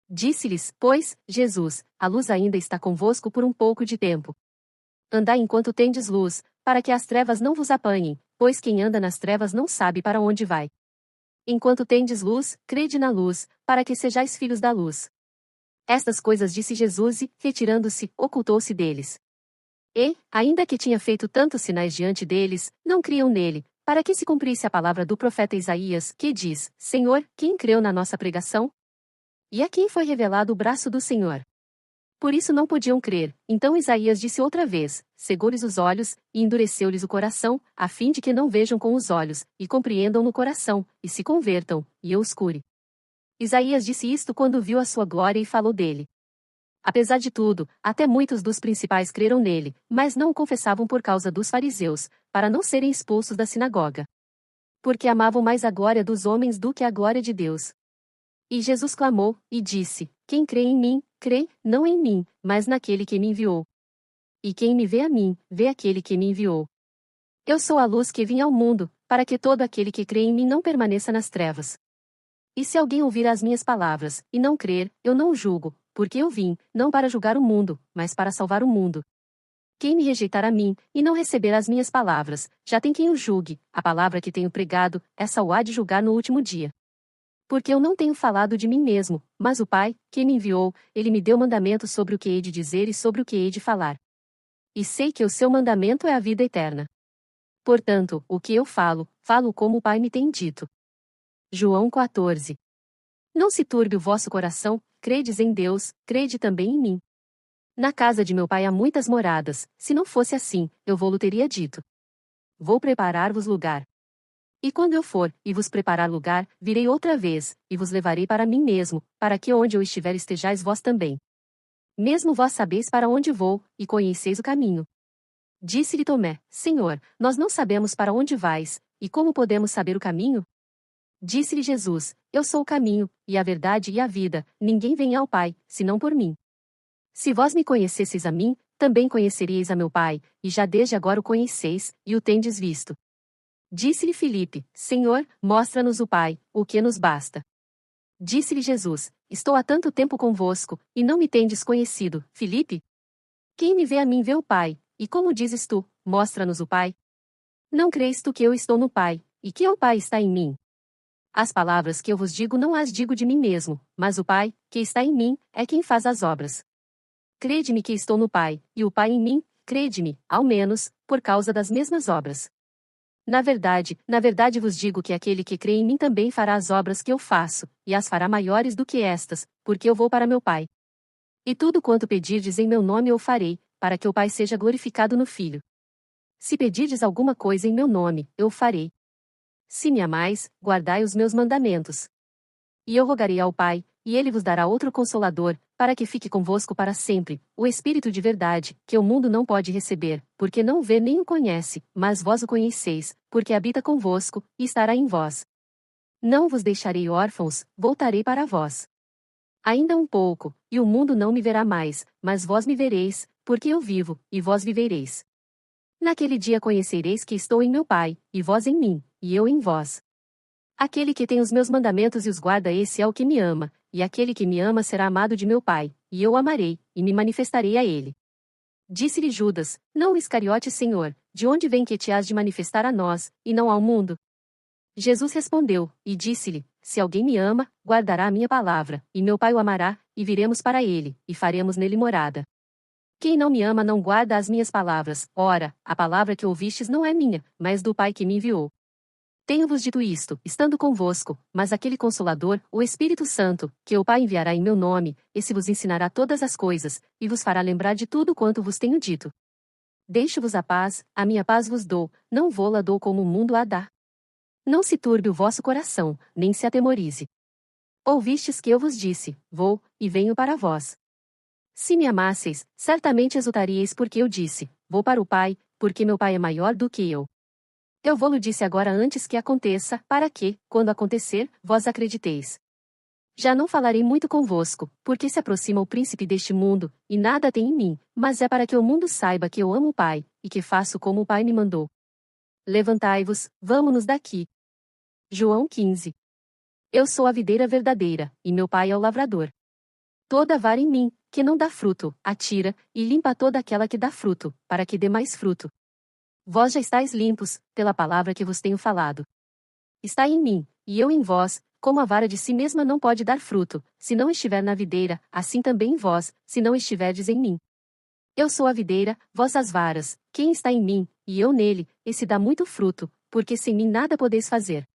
Disse-lhes, pois, Jesus: A luz ainda está convosco por um pouco de tempo. Andai enquanto tendes luz, para que as trevas não vos apanhem, pois quem anda nas trevas não sabe para onde vai. Enquanto tendes luz, crede na luz, para que sejais filhos da luz. Estas coisas disse Jesus e, retirando-se, ocultou-se deles. E, ainda que tinha feito tantos sinais diante deles, não criam nele, para que se cumprisse a palavra do profeta Isaías, que diz: Senhor, quem creu na nossa pregação? E a quem foi revelado o braço do Senhor? Por isso não podiam crer. Então Isaías disse outra vez: Cegou-lhes os olhos, e endureceu-lhes o coração, a fim de que não vejam com os olhos, e compreendam no coração, e se convertam, e eu os cure. Isaías disse isto quando viu a sua glória e falou dele. Apesar de tudo, até muitos dos principais creram nele, mas não o confessavam por causa dos fariseus, para não serem expulsos da sinagoga. Porque amavam mais a glória dos homens do que a glória de Deus. E Jesus clamou, e disse: Quem crê em mim, crê, não em mim, mas naquele que me enviou. E quem me vê a mim, vê aquele que me enviou. Eu sou a luz que vim ao mundo, para que todo aquele que crê em mim não permaneça nas trevas. E se alguém ouvir as minhas palavras, e não crer, eu não o julgo, porque eu vim, não para julgar o mundo, mas para salvar o mundo. Quem me rejeitar a mim, e não receber as minhas palavras, já tem quem o julgue, a palavra que tenho pregado, essa o há de julgar no último dia. Porque eu não tenho falado de mim mesmo, mas o Pai, que me enviou, ele me deu mandamento sobre o que hei de dizer e sobre o que hei de falar. E sei que o seu mandamento é a vida eterna. Portanto, o que eu falo, falo como o Pai me tem dito. João 14. Não se turbe o vosso coração, credes em Deus, crede também em mim. Na casa de meu pai há muitas moradas, se não fosse assim, eu vou-lo teria dito. Vou preparar-vos lugar. E quando eu for, e vos preparar lugar, virei outra vez, e vos levarei para mim mesmo, para que onde eu estiver estejais vós também. Mesmo vós sabeis para onde vou, e conheceis o caminho. Disse-lhe Tomé, Senhor, nós não sabemos para onde vais, e como podemos saber o caminho? Disse-lhe Jesus, eu sou o caminho, e a verdade e a vida, ninguém vem ao Pai, senão por mim. Se vós me conhecesseis a mim, também conheceríeis a meu Pai, e já desde agora o conheceis, e o tendes visto. Disse-lhe Filipe, Senhor, mostra-nos o Pai, o que nos basta. Disse-lhe Jesus, estou há tanto tempo convosco, e não me tendes conhecido, Filipe? Quem me vê a mim vê o Pai, e como dizes tu, mostra-nos o Pai? Não crês tu que eu estou no Pai, e que o Pai está em mim? As palavras que eu vos digo não as digo de mim mesmo, mas o Pai, que está em mim, é quem faz as obras. Crede-me que estou no Pai, e o Pai em mim, crede-me, ao menos, por causa das mesmas obras. Na verdade vos digo que aquele que crê em mim também fará as obras que eu faço, e as fará maiores do que estas, porque eu vou para meu Pai. E tudo quanto pedirdes em meu nome eu farei, para que o Pai seja glorificado no Filho. Se pedirdes alguma coisa em meu nome, eu o farei. Se me amais, guardai os meus mandamentos. E eu rogarei ao Pai, e ele vos dará outro Consolador, para que fique convosco para sempre, o Espírito de verdade, que o mundo não pode receber, porque não o vê nem o conhece, mas vós o conheceis, porque habita convosco, e estará em vós. Não vos deixarei órfãos, voltarei para vós. Ainda um pouco, e o mundo não me verá mais, mas vós me vereis, porque eu vivo, e vós vivereis. Naquele dia conhecereis que estou em meu Pai, e vós em mim, e eu em vós. Aquele que tem os meus mandamentos e os guarda, esse é o que me ama, e aquele que me ama será amado de meu Pai, e eu o amarei, e me manifestarei a ele. Disse-lhe Judas, não o Iscariote, Senhor, de onde vem que te has de manifestar a nós, e não ao mundo? Jesus respondeu, e disse-lhe, se alguém me ama, guardará a minha palavra, e meu Pai o amará, e viremos para ele, e faremos nele morada. Quem não me ama não guarda as minhas palavras, ora, a palavra que ouvistes não é minha, mas do Pai que me enviou. Tenho-vos dito isto, estando convosco, mas aquele Consolador, o Espírito Santo, que o Pai enviará em meu nome, esse vos ensinará todas as coisas, e vos fará lembrar de tudo quanto vos tenho dito. Deixo-vos a minha paz vos dou, não vou-la dou como o mundo a dá. Não se turbe o vosso coração, nem se atemorize. Ouvistes que eu vos disse, vou, e venho para vós. Se me amasseis, certamente exultaríeis porque eu disse, vou para o Pai, porque meu Pai é maior do que eu. Eu vou-lo disse agora antes que aconteça, para que, quando acontecer, vós acrediteis. Já não falarei muito convosco, porque se aproxima o príncipe deste mundo, e nada tem em mim, mas é para que o mundo saiba que eu amo o Pai, e que faço como o Pai me mandou. Levantai-vos, vamo-nos daqui. João 15. Eu sou a videira verdadeira, e meu Pai é o lavrador. Toda vara em mim, que não dá fruto, atira, e limpa toda aquela que dá fruto, para que dê mais fruto. Vós já estáis limpos, pela palavra que vos tenho falado. Está em mim, e eu em vós, como a vara de si mesma não pode dar fruto, se não estiver na videira, assim também vós, se não estiverdes em mim. Eu sou a videira, vós as varas, quem está em mim, e eu nele, esse dá muito fruto, porque sem mim nada podeis fazer.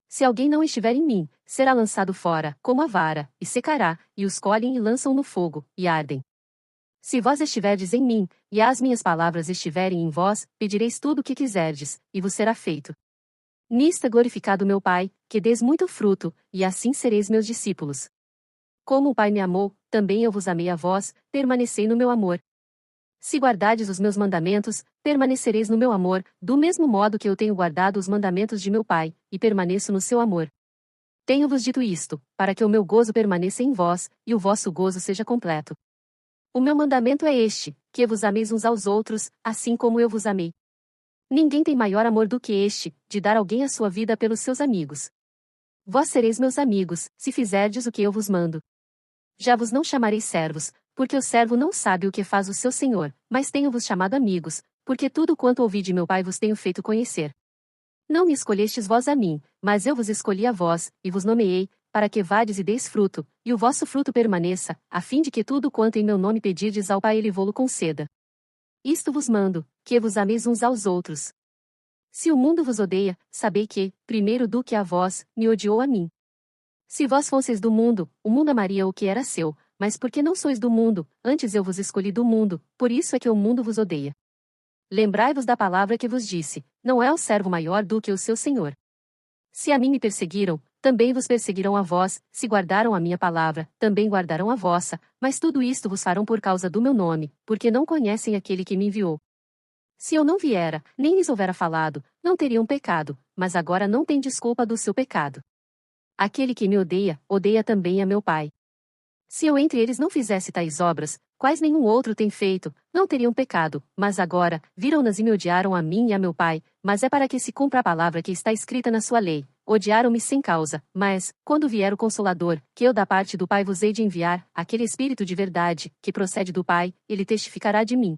Se alguém não estiver em mim, será lançado fora, como a vara, e secará, e os colhem e lançam no fogo, e ardem. Se vós estiverdes em mim, e as minhas palavras estiverem em vós, pedireis tudo o que quiserdes, e vos será feito. Nisto é glorificado meu Pai, que deis muito fruto, e assim sereis meus discípulos. Como o Pai me amou, também eu vos amei a vós, permanecei no meu amor. Se guardardes os meus mandamentos, permanecereis no meu amor, do mesmo modo que eu tenho guardado os mandamentos de meu Pai, e permaneço no seu amor. Tenho-vos dito isto, para que o meu gozo permaneça em vós, e o vosso gozo seja completo. O meu mandamento é este, que vos ameis uns aos outros, assim como eu vos amei. Ninguém tem maior amor do que este, de dar alguém a sua vida pelos seus amigos. Vós sereis meus amigos, se fizerdes o que eu vos mando. Já vos não chamarei servos, porque o servo não sabe o que faz o seu senhor, mas tenho-vos chamado amigos, porque tudo quanto ouvi de meu Pai vos tenho feito conhecer. Não me escolhestes vós a mim, mas eu vos escolhi a vós, e vos nomeei, para que vades e deis fruto, e o vosso fruto permaneça, a fim de que tudo quanto em meu nome pedirdes ao Pai ele vô-lo conceda. Isto vos mando, que vos ameis uns aos outros. Se o mundo vos odeia, sabei que, primeiro do que a vós, me odiou a mim. Se vós fosseis do mundo, o mundo amaria o que era seu, mas porque não sois do mundo, antes eu vos escolhi do mundo, por isso é que o mundo vos odeia. Lembrai-vos da palavra que vos disse: não é o servo maior do que o seu senhor. Se a mim me perseguiram, também vos perseguirão a vós, se guardaram a minha palavra, também guardarão a vossa, mas tudo isto vos farão por causa do meu nome, porque não conhecem aquele que me enviou. Se eu não viera, nem lhes houvera falado, não teriam pecado, mas agora não têm desculpa do seu pecado. Aquele que me odeia, odeia também a meu Pai. Se eu entre eles não fizesse tais obras, quais nenhum outro tem feito, não teriam pecado, mas agora, viram-nas e me odiaram a mim e a meu Pai, mas é para que se cumpra a palavra que está escrita na sua lei. Odiaram-me sem causa, mas, quando vier o Consolador, que eu da parte do Pai vos hei de enviar, aquele Espírito de verdade, que procede do Pai, ele testificará de mim.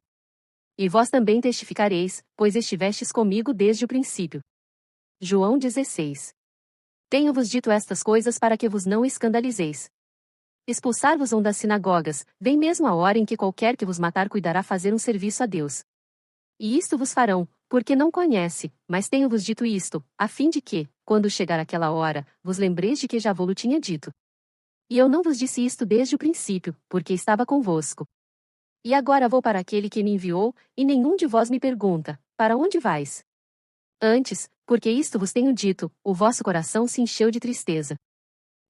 E vós também testificareis, pois estivestes comigo desde o princípio. João 16. Tenho-vos dito estas coisas para que vos não escandalizeis. Expulsar-vos-ão das sinagogas, vem mesmo a hora em que qualquer que vos matar cuidará fazer um serviço a Deus. E isto vos farão, porque não conhece, mas tenho-vos dito isto, a fim de que, quando chegar aquela hora, vos lembreis de que já vô-lo tinha dito. E eu não vos disse isto desde o princípio, porque estava convosco. E agora vou para aquele que me enviou, e nenhum de vós me pergunta: para onde vais? Antes, porque isto vos tenho dito, o vosso coração se encheu de tristeza.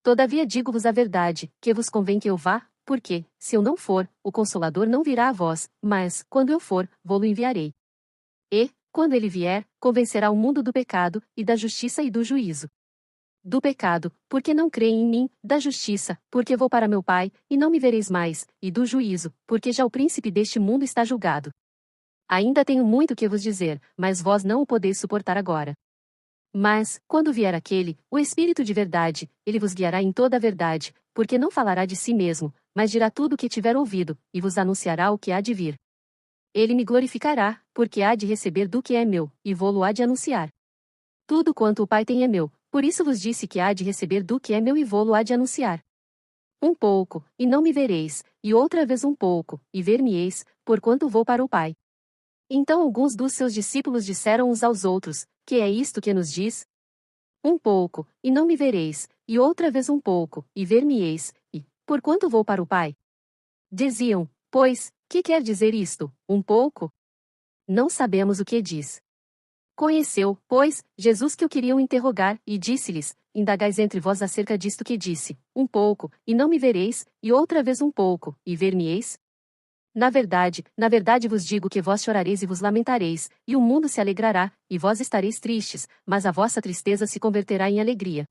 Todavia digo-vos a verdade, que vos convém que eu vá, porque, se eu não for, o Consolador não virá a vós, mas, quando eu for, vô-lo enviarei. E, quando ele vier, convencerá o mundo do pecado, e da justiça e do juízo. Do pecado, porque não creem em mim, da justiça, porque vou para meu Pai, e não me vereis mais, e do juízo, porque já o príncipe deste mundo está julgado. Ainda tenho muito que vos dizer, mas vós não o podeis suportar agora. Mas, quando vier aquele, o Espírito de verdade, ele vos guiará em toda a verdade, porque não falará de si mesmo, mas dirá tudo o que tiver ouvido, e vos anunciará o que há de vir. Ele me glorificará, porque há de receber do que é meu, e vô-lo há de anunciar. Tudo quanto o Pai tem é meu, por isso vos disse que há de receber do que é meu e vô-lo há de anunciar. Um pouco, e não me vereis, e outra vez um pouco, e ver-me-eis, porquanto vou para o Pai. Então alguns dos seus discípulos disseram uns aos outros: que é isto que nos diz? Um pouco, e não me vereis, e outra vez um pouco, e ver-me-eis, e, porquanto vou para o Pai? Diziam, pois, que quer dizer isto, um pouco? Não sabemos o que diz. Conheceu, pois, Jesus que o queriam interrogar, e disse-lhes: indagais entre vós acerca disto que disse, um pouco, e não me vereis, e outra vez um pouco, e ver-me-eis? Na verdade vos digo que vós chorareis e vos lamentareis, e o mundo se alegrará, e vós estareis tristes, mas a vossa tristeza se converterá em alegria.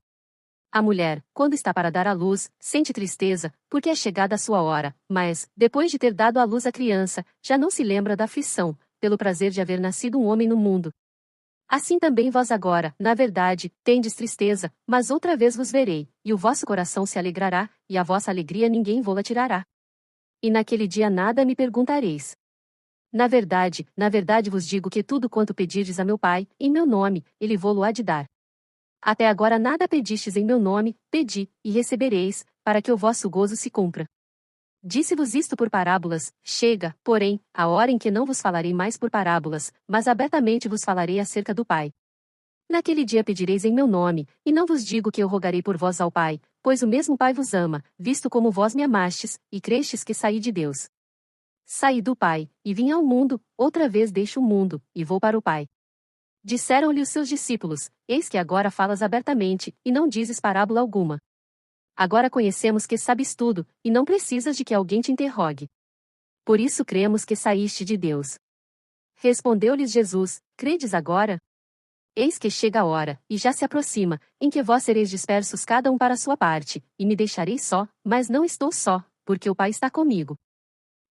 A mulher, quando está para dar à luz, sente tristeza, porque é chegada a sua hora, mas, depois de ter dado à luz a criança, já não se lembra da aflição, pelo prazer de haver nascido um homem no mundo. Assim também vós agora, na verdade, tendes tristeza, mas outra vez vos verei, e o vosso coração se alegrará, e a vossa alegria ninguém vô-la tirará. E naquele dia nada me perguntareis. Na verdade vos digo que tudo quanto pedirdes a meu Pai, em meu nome, ele vô-lo há de dar. Até agora nada pedistes em meu nome, pedi, e recebereis, para que o vosso gozo se cumpra. Disse-vos isto por parábolas, chega, porém, a hora em que não vos falarei mais por parábolas, mas abertamente vos falarei acerca do Pai. Naquele dia pedireis em meu nome, e não vos digo que eu rogarei por vós ao Pai, pois o mesmo Pai vos ama, visto como vós me amastes, e crestes que saí de Deus. Saí do Pai, e vim ao mundo, outra vez deixo o mundo, e vou para o Pai. Disseram-lhe os seus discípulos: eis que agora falas abertamente, e não dizes parábola alguma. Agora conhecemos que sabes tudo, e não precisas de que alguém te interrogue. Por isso cremos que saíste de Deus. Respondeu-lhes Jesus: credes agora? Eis que chega a hora, e já se aproxima, em que vós sereis dispersos cada um para a sua parte, e me deixareis só, mas não estou só, porque o Pai está comigo.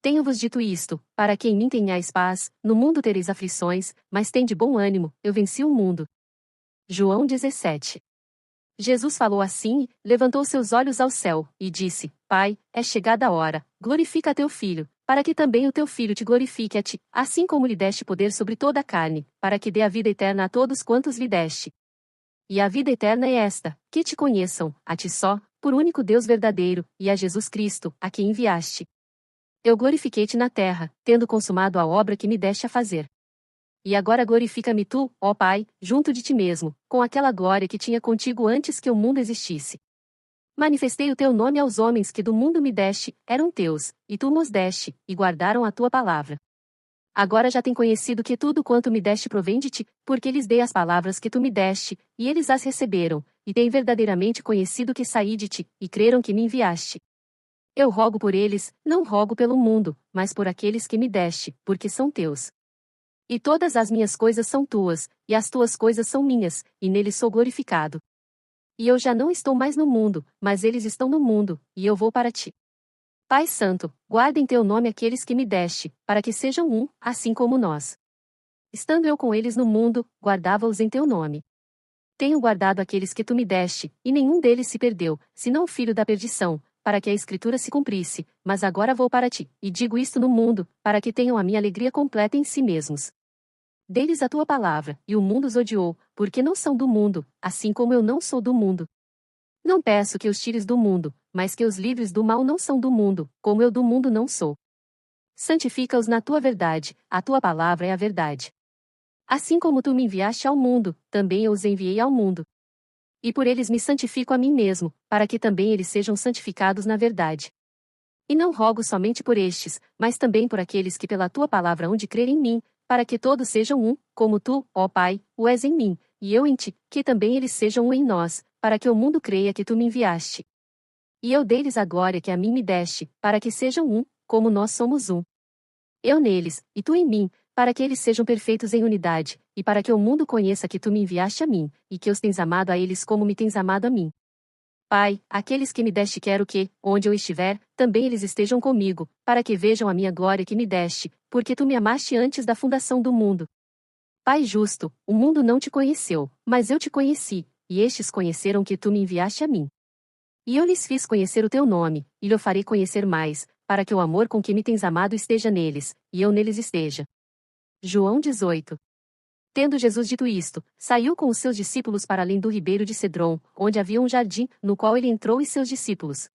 Tenho-vos dito isto, para que em mim tenhais paz, no mundo tereis aflições, mas tende bom ânimo, eu venci o mundo. João 17. Jesus falou assim, levantou seus olhos ao céu, e disse: Pai, é chegada a hora, glorifica teu filho, para que também o teu filho te glorifique a ti, assim como lhe deste poder sobre toda a carne, para que dê a vida eterna a todos quantos lhe deste. E a vida eterna é esta, que te conheçam, a ti só, por único Deus verdadeiro, e a Jesus Cristo, a quem enviaste. Eu glorifiquei-te na terra, tendo consumado a obra que me deste a fazer. E agora glorifica-me tu, ó Pai, junto de ti mesmo, com aquela glória que tinha contigo antes que o mundo existisse. Manifestei o teu nome aos homens que do mundo me deste, eram teus, e tu nos deste, e guardaram a tua palavra. Agora já têm conhecido que tudo quanto me deste provém de ti, porque lhes dei as palavras que tu me deste, e eles as receberam, e têm verdadeiramente conhecido que saí de ti, e creram que me enviaste. Eu rogo por eles, não rogo pelo mundo, mas por aqueles que me deste, porque são teus. E todas as minhas coisas são tuas, e as tuas coisas são minhas, e neles sou glorificado. E eu já não estou mais no mundo, mas eles estão no mundo, e eu vou para ti. Pai Santo, guarda em teu nome aqueles que me deste, para que sejam um, assim como nós. Estando eu com eles no mundo, guardava-os em teu nome. Tenho guardado aqueles que tu me deste, e nenhum deles se perdeu, senão o filho da perdição, para que a Escritura se cumprisse, mas agora vou para ti, e digo isto no mundo, para que tenham a minha alegria completa em si mesmos. Dei-lhes a tua palavra, e o mundo os odiou, porque não são do mundo, assim como eu não sou do mundo. Não peço que os tires do mundo, mas que os livres do mal. Não são do mundo, como eu do mundo não sou. Santifica-os na tua verdade, a tua palavra é a verdade. Assim como tu me enviaste ao mundo, também eu os enviei ao mundo. E por eles me santifico a mim mesmo, para que também eles sejam santificados na verdade. E não rogo somente por estes, mas também por aqueles que pela tua palavra hão de crer em mim, para que todos sejam um, como tu, ó Pai, o és em mim, e eu em ti, que também eles sejam um em nós, para que o mundo creia que tu me enviaste. E eu dei-lhes a glória que a mim me deste, para que sejam um, como nós somos um. Eu neles, e tu em mim, para que eles sejam perfeitos em unidade, e para que o mundo conheça que tu me enviaste a mim, e que os tens amado a eles como me tens amado a mim. Pai, aqueles que me deste quero que, onde eu estiver, também eles estejam comigo, para que vejam a minha glória que me deste, porque tu me amaste antes da fundação do mundo. Pai justo, o mundo não te conheceu, mas eu te conheci, e estes conheceram que tu me enviaste a mim. E eu lhes fiz conhecer o teu nome, e lhe farei conhecer mais, para que o amor com que me tens amado esteja neles, e eu neles esteja. João 18. Tendo Jesus dito isto, saiu com os seus discípulos para além do ribeiro de Cedron, onde havia um jardim, no qual ele entrou e seus discípulos.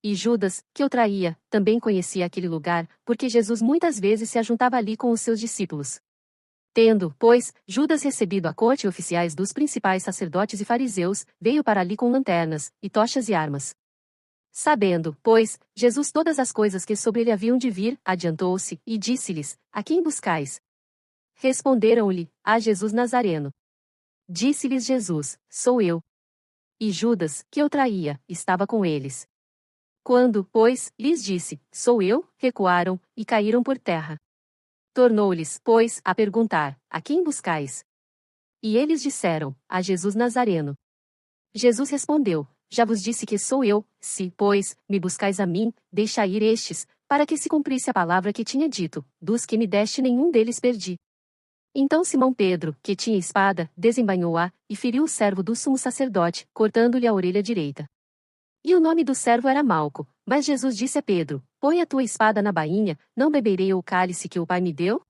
E Judas, que o traía, também conhecia aquele lugar, porque Jesus muitas vezes se ajuntava ali com os seus discípulos. Tendo, pois, Judas recebido a corte e oficiais dos principais sacerdotes e fariseus, veio para ali com lanternas, e tochas e armas. Sabendo, pois, Jesus todas as coisas que sobre ele haviam de vir, adiantou-se, e disse-lhes: A quem buscais? Responderam-lhe: A Jesus Nazareno. Disse-lhes Jesus: Sou eu. E Judas, que o traía, estava com eles. Quando, pois, lhes disse: Sou eu, recuaram, e caíram por terra. Tornou-lhes, pois, a perguntar: A quem buscais? E eles disseram: A Jesus Nazareno. Jesus respondeu: Já vos disse que sou eu, se, pois, me buscais a mim, deixai ir estes, para que se cumprisse a palavra que tinha dito: Dos que me deste nenhum deles perdi. Então Simão Pedro, que tinha espada, desembainhou-a, e feriu o servo do sumo sacerdote, cortando-lhe a orelha direita. E o nome do servo era Malco, mas Jesus disse a Pedro: Põe a tua espada na bainha, não beberei eu o cálice que o Pai me deu?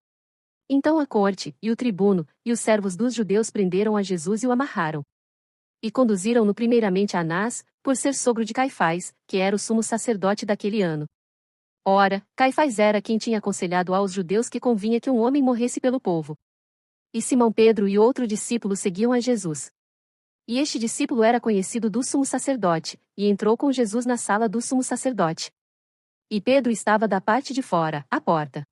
Então a corte, e o tribuno, e os servos dos judeus prenderam a Jesus e o amarraram. E conduziram-no primeiramente a Anás, por ser sogro de Caifás, que era o sumo sacerdote daquele ano. Ora, Caifás era quem tinha aconselhado aos judeus que convinha que um homem morresse pelo povo. E Simão Pedro e outro discípulo seguiam a Jesus. E este discípulo era conhecido do sumo sacerdote, e entrou com Jesus na sala do sumo sacerdote. E Pedro estava da parte de fora, à porta.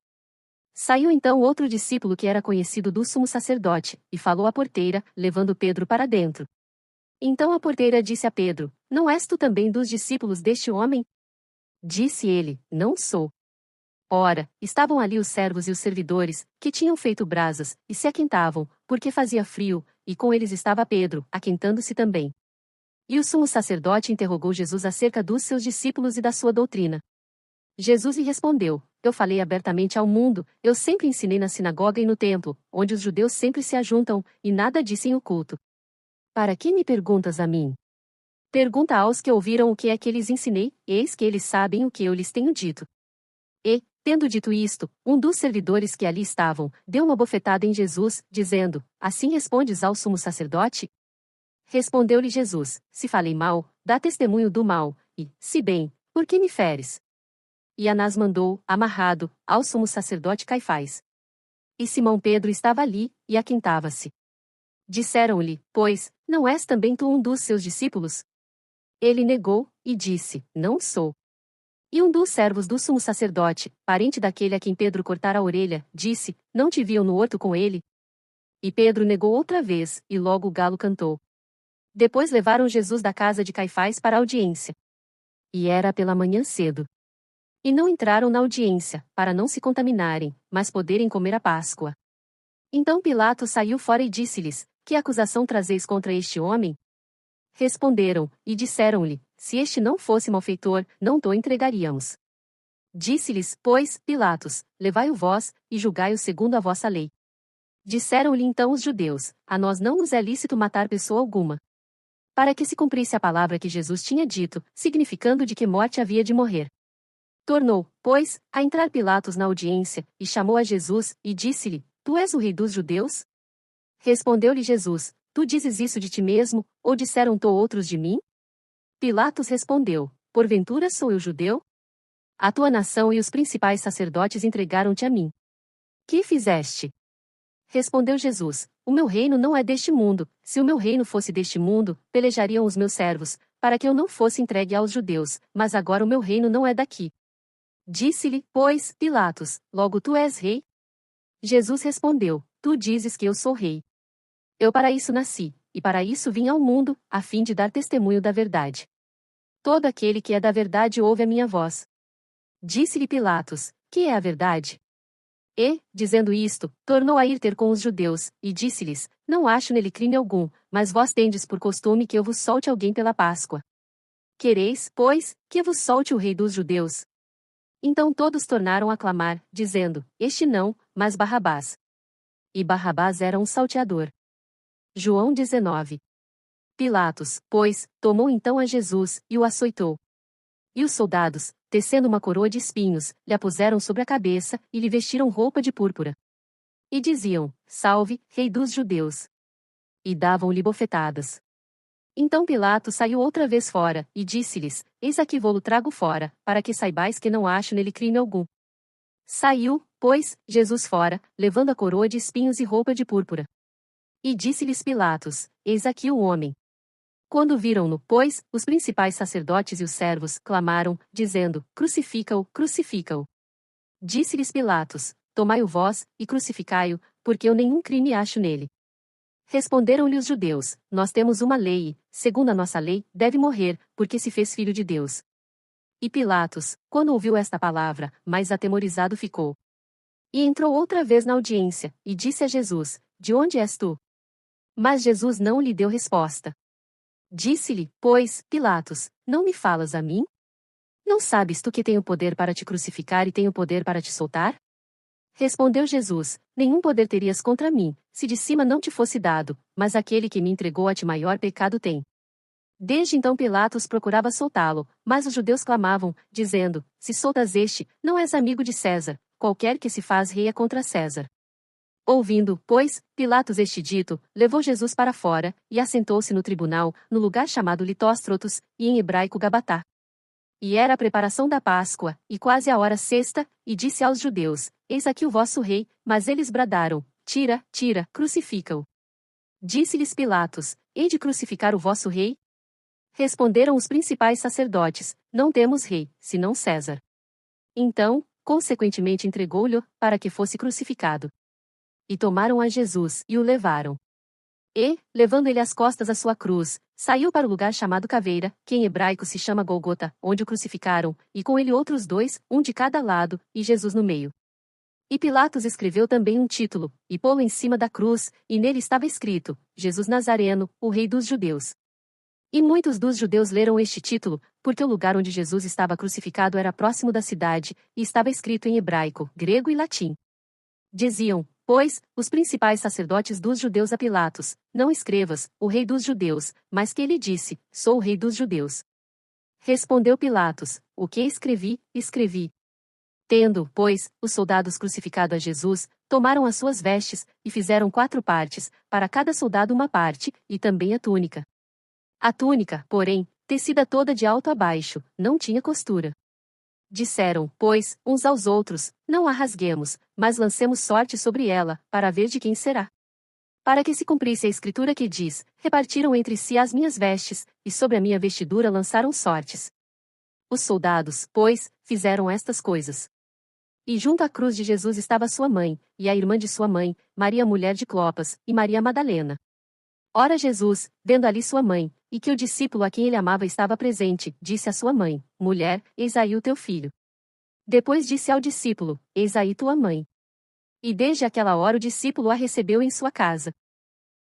Saiu então outro discípulo que era conhecido do sumo sacerdote, e falou à porteira, levando Pedro para dentro. Então a porteira disse a Pedro: Não és tu também dos discípulos deste homem? Disse ele: Não sou. Ora, estavam ali os servos e os servidores, que tinham feito brasas, e se aquentavam, porque fazia frio, e com eles estava Pedro, aquentando-se também. E o sumo sacerdote interrogou Jesus acerca dos seus discípulos e da sua doutrina. Jesus lhe respondeu: Eu falei abertamente ao mundo, eu sempre ensinei na sinagoga e no templo, onde os judeus sempre se ajuntam, e nada disse em oculto. Para que me perguntas a mim? Pergunta aos que ouviram o que é que lhes ensinei, eis que eles sabem o que eu lhes tenho dito. E, tendo dito isto, um dos servidores que ali estavam, deu uma bofetada em Jesus, dizendo, assim respondes ao sumo sacerdote? Respondeu-lhe Jesus, se falei mal, dá testemunho do mal, e, se bem, por que me feres? E Anás mandou, amarrado, ao sumo sacerdote Caifás. E Simão Pedro estava ali, e aquintava-se. Disseram-lhe, pois, não és também tu um dos seus discípulos? Ele negou, e disse, não sou. E um dos servos do sumo sacerdote, parente daquele a quem Pedro cortara a orelha, disse, não te viam no horto com ele? E Pedro negou outra vez, e logo o galo cantou. Depois levaram Jesus da casa de Caifás para a audiência. E era pela manhã cedo. E não entraram na audiência, para não se contaminarem, mas poderem comer a Páscoa. Então Pilatos saiu fora e disse-lhes, que acusação trazeis contra este homem? Responderam, e disseram-lhe, se este não fosse malfeitor, não to entregaríamos. Disse-lhes, pois, Pilatos, levai-o vós, e julgai-o segundo a vossa lei. Disseram-lhe então os judeus, a nós não nos é lícito matar pessoa alguma. Para que se cumprisse a palavra que Jesus tinha dito, significando de que morte havia de morrer. Tornou, pois, a entrar Pilatos na audiência, e chamou a Jesus, e disse-lhe, tu és o rei dos judeus? Respondeu-lhe Jesus, tu dizes isso de ti mesmo, ou disseram-to outros de mim? Pilatos respondeu, porventura sou eu judeu? A tua nação e os principais sacerdotes entregaram-te a mim. Que fizeste? Respondeu Jesus, o meu reino não é deste mundo, se o meu reino fosse deste mundo, pelejariam os meus servos, para que eu não fosse entregue aos judeus, mas agora o meu reino não é daqui. Disse-lhe, pois, Pilatos, logo tu és rei? Jesus respondeu, tu dizes que eu sou rei. Eu para isso nasci, e para isso vim ao mundo, a fim de dar testemunho da verdade. Todo aquele que é da verdade ouve a minha voz. Disse-lhe Pilatos, que é a verdade? E, dizendo isto, tornou a ir ter com os judeus, e disse-lhes, não acho nele crime algum, mas vós tendes por costume que eu vos solte alguém pela Páscoa. Quereis, pois, que vos solte o rei dos judeus? Então todos tornaram a clamar, dizendo, este não, mas Barrabás. E Barrabás era um salteador. João 19. Pilatos, pois, tomou então a Jesus, e o açoitou. E os soldados, tecendo uma coroa de espinhos, lhe a puseram sobre a cabeça, e lhe vestiram roupa de púrpura. E diziam, salve, rei dos judeus. E davam-lhe bofetadas. Então Pilatos saiu outra vez fora, e disse-lhes, eis aqui vou-lo trago fora, para que saibais que não acho nele crime algum. Saiu, pois, Jesus fora, levando a coroa de espinhos e roupa de púrpura. E disse-lhes Pilatos, eis aqui o homem. Quando viram-no, pois, os principais sacerdotes e os servos, clamaram, dizendo, crucifica-o, crucifica-o. Disse-lhes Pilatos, tomai-o vós, e crucificai-o, porque eu nenhum crime acho nele. Responderam-lhe os judeus, nós temos uma lei, e, segundo a nossa lei, deve morrer, porque se fez filho de Deus. E Pilatos, quando ouviu esta palavra, mais atemorizado ficou. E entrou outra vez na audiência, e disse a Jesus, de onde és tu? Mas Jesus não lhe deu resposta. Disse-lhe, pois, Pilatos, não me falas a mim? Não sabes tu que tenho poder para te crucificar e tenho poder para te soltar? Respondeu Jesus, nenhum poder terias contra mim, se de cima não te fosse dado, mas aquele que me entregou a ti maior pecado tem. Desde então Pilatos procurava soltá-lo, mas os judeus clamavam, dizendo, se soltas este, não és amigo de César, qualquer que se faz rei é contra César. Ouvindo, pois, Pilatos este dito, levou Jesus para fora, e assentou-se no tribunal, no lugar chamado Litóstrotos, e em hebraico Gabatá. E era a preparação da Páscoa, e quase a hora sexta, e disse aos judeus, eis aqui o vosso rei, mas eles bradaram, tira, tira, crucifica-o. Disse-lhes Pilatos, hei de crucificar o vosso rei? Responderam os principais sacerdotes, não temos rei, senão César. Então, consequentemente entregou-lhe, para que fosse crucificado. E tomaram a Jesus, e o levaram. E, levando ele às costas a sua cruz, saiu para o lugar chamado Caveira, que em hebraico se chama Golgota, onde o crucificaram, e com ele outros dois, um de cada lado, e Jesus no meio. E Pilatos escreveu também um título, e pô-lo em cima da cruz, e nele estava escrito, Jesus Nazareno, o Rei dos Judeus. E muitos dos judeus leram este título, porque o lugar onde Jesus estava crucificado era próximo da cidade, e estava escrito em hebraico, grego e latim. Diziam, pois, os principais sacerdotes dos judeus a Pilatos: Não escrevas, o rei dos judeus, mas que ele disse: Sou o rei dos judeus. Respondeu Pilatos: O que escrevi, escrevi. Tendo, pois, os soldados crucificado a Jesus, tomaram as suas vestes, e fizeram 4 partes, para cada soldado uma parte, e também a túnica. A túnica, porém, tecida toda de alto a baixo, não tinha costura. Disseram, pois, uns aos outros: Não a rasguemos, mas lancemos sorte sobre ela, para ver de quem será. Para que se cumprisse a escritura que diz: Repartiram entre si as minhas vestes, e sobre a minha vestidura lançaram sortes. Os soldados, pois, fizeram estas coisas. E junto à cruz de Jesus estava sua mãe, e a irmã de sua mãe, Maria mulher de Clopas, e Maria Madalena. Ora Jesus, vendo ali sua mãe, e que o discípulo a quem ele amava estava presente, disse à sua mãe: Mulher, eis aí o teu filho. Depois disse ao discípulo: Eis aí tua mãe. E desde aquela hora o discípulo a recebeu em sua casa.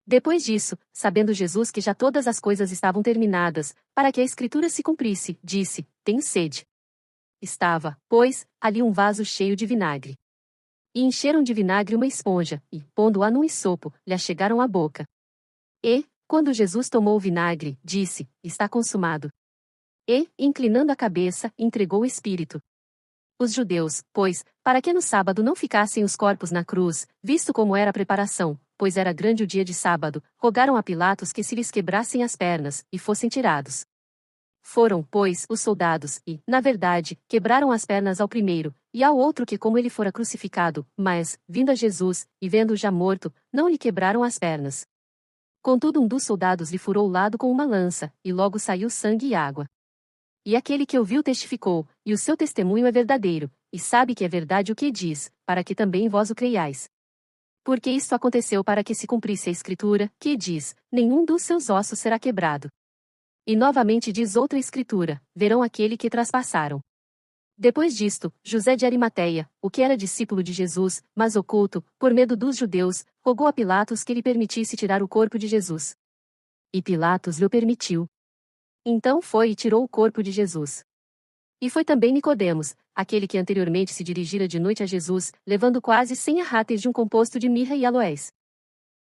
Depois disso, sabendo Jesus que já todas as coisas estavam terminadas, para que a escritura se cumprisse, disse: Tenho sede. Estava, pois, ali um vaso cheio de vinagre. E encheram de vinagre uma esponja, e, pondo-a num esopo, lhe achegaram à boca. E, quando Jesus tomou o vinagre, disse: Está consumado. E, inclinando a cabeça, entregou o espírito. Os judeus, pois, para que no sábado não ficassem os corpos na cruz, visto como era a preparação, pois era grande o dia de sábado, rogaram a Pilatos que se lhes quebrassem as pernas, e fossem tirados. Foram, pois, os soldados, e, na verdade, quebraram as pernas ao primeiro, e ao outro que como ele fora crucificado, mas, vindo a Jesus, e vendo-o já morto, não lhe quebraram as pernas. Contudo um dos soldados lhe furou o lado com uma lança, e logo saiu sangue e água. E aquele que ouviu testificou, e o seu testemunho é verdadeiro, e sabe que é verdade o que diz, para que também vós o creiais. Porque isto aconteceu para que se cumprisse a escritura, que diz: Nenhum dos seus ossos será quebrado. E novamente diz outra escritura: Verão aquele que traspassaram. Depois disto, José de Arimateia, o que era discípulo de Jesus, mas oculto, por medo dos judeus, rogou a Pilatos que lhe permitisse tirar o corpo de Jesus. E Pilatos lhe o permitiu. Então foi e tirou o corpo de Jesus. E foi também Nicodemos, aquele que anteriormente se dirigira de noite a Jesus, levando quase 100 arráteis de um composto de mirra e aloés.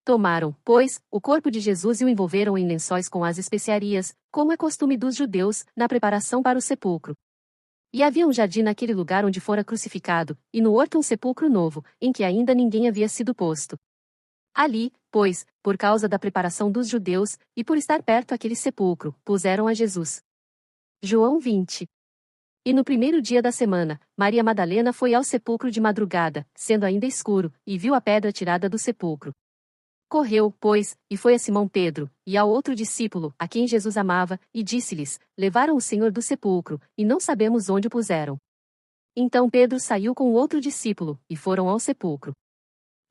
Tomaram, pois, o corpo de Jesus e o envolveram em lençóis com as especiarias, como é costume dos judeus, na preparação para o sepulcro. E havia um jardim naquele lugar onde fora crucificado, e no horto um sepulcro novo, em que ainda ninguém havia sido posto. Ali, pois, por causa da preparação dos judeus, e por estar perto aquele sepulcro, puseram a Jesus. João 20. E no primeiro dia da semana, Maria Madalena foi ao sepulcro de madrugada, sendo ainda escuro, e viu a pedra tirada do sepulcro. Correu, pois, e foi a Simão Pedro, e ao outro discípulo, a quem Jesus amava, e disse-lhes: Levaram o Senhor do sepulcro, e não sabemos onde o puseram. Então Pedro saiu com o outro discípulo, e foram ao sepulcro.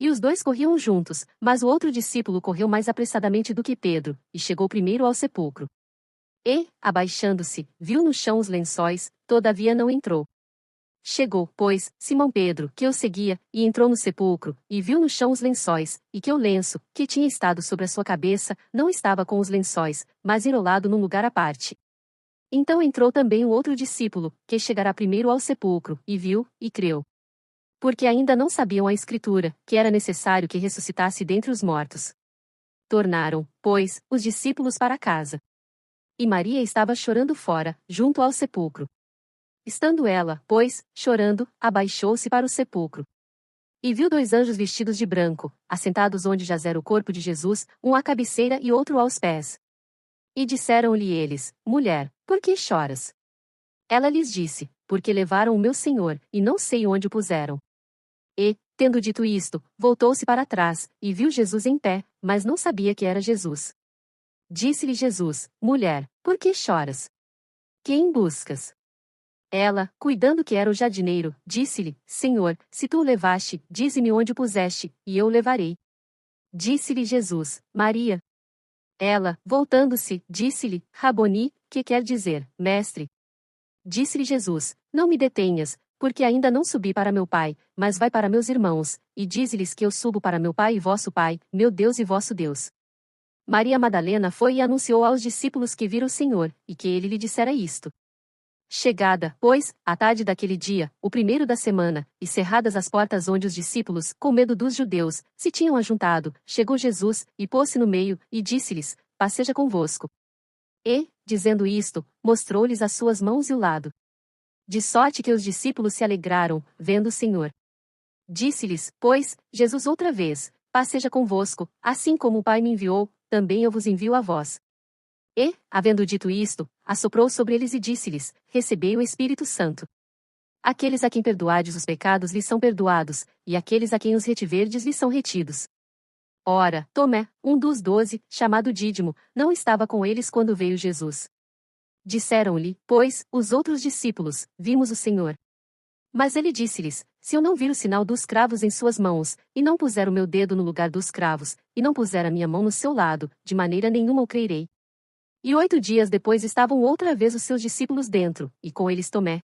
E os dois corriam juntos, mas o outro discípulo correu mais apressadamente do que Pedro, e chegou primeiro ao sepulcro. E, abaixando-se, viu no chão os lençóis, todavia não entrou. Chegou, pois, Simão Pedro, que o seguia, e entrou no sepulcro, e viu no chão os lençóis, e que o lenço, que tinha estado sobre a sua cabeça, não estava com os lençóis, mas enrolado num lugar à parte. Então entrou também o outro discípulo, que chegará primeiro ao sepulcro, e viu, e creu. Porque ainda não sabiam a Escritura, que era necessário que ressuscitasse dentre os mortos. Tornaram, pois, os discípulos para casa. E Maria estava chorando fora, junto ao sepulcro. Estando ela, pois, chorando, abaixou-se para o sepulcro. E viu 2 anjos vestidos de branco, assentados onde jazera o corpo de Jesus, um à cabeceira e outro aos pés. E disseram-lhe eles: Mulher, por que choras? Ela lhes disse: Porque levaram o meu Senhor, e não sei onde o puseram. E, tendo dito isto, voltou-se para trás, e viu Jesus em pé, mas não sabia que era Jesus. Disse-lhe Jesus: Mulher, por que choras? Quem buscas? Ela, cuidando que era o jardineiro, disse-lhe: Senhor, se tu o levaste, dize-me onde o puseste, e eu o levarei. Disse-lhe Jesus: Maria. Ela, voltando-se, disse-lhe: Raboni, que quer dizer, mestre. Disse-lhe Jesus: Não me detenhas, porque ainda não subi para meu Pai, mas vai para meus irmãos, e dize-lhes que eu subo para meu Pai e vosso Pai, meu Deus e vosso Deus. Maria Madalena foi e anunciou aos discípulos que viram o Senhor, e que ele lhe dissera isto. Chegada, pois, a tarde daquele dia, o primeiro da semana, e cerradas as portas onde os discípulos, com medo dos judeus, se tinham ajuntado, chegou Jesus, e pôs-se no meio, e disse-lhes: Paz seja convosco. E, dizendo isto, mostrou-lhes as suas mãos e o lado. De sorte que os discípulos se alegraram, vendo o Senhor. Disse-lhes, pois, Jesus outra vez: Paz seja convosco, assim como o Pai me enviou, também eu vos envio a vós. E, havendo dito isto, assoprou sobre eles e disse-lhes: Recebei o Espírito Santo. Aqueles a quem perdoardes os pecados lhes são perdoados, e aqueles a quem os retiverdes lhes são retidos. Ora, Tomé, um dos 12, chamado Dídimo, não estava com eles quando veio Jesus. Disseram-lhe, pois, os outros discípulos: Vimos o Senhor. Mas ele disse-lhes: Se eu não vir o sinal dos cravos em suas mãos, e não puser o meu dedo no lugar dos cravos, e não puser a minha mão no seu lado, de maneira nenhuma o crerei. E 8 dias depois estavam outra vez os seus discípulos dentro, e com eles Tomé.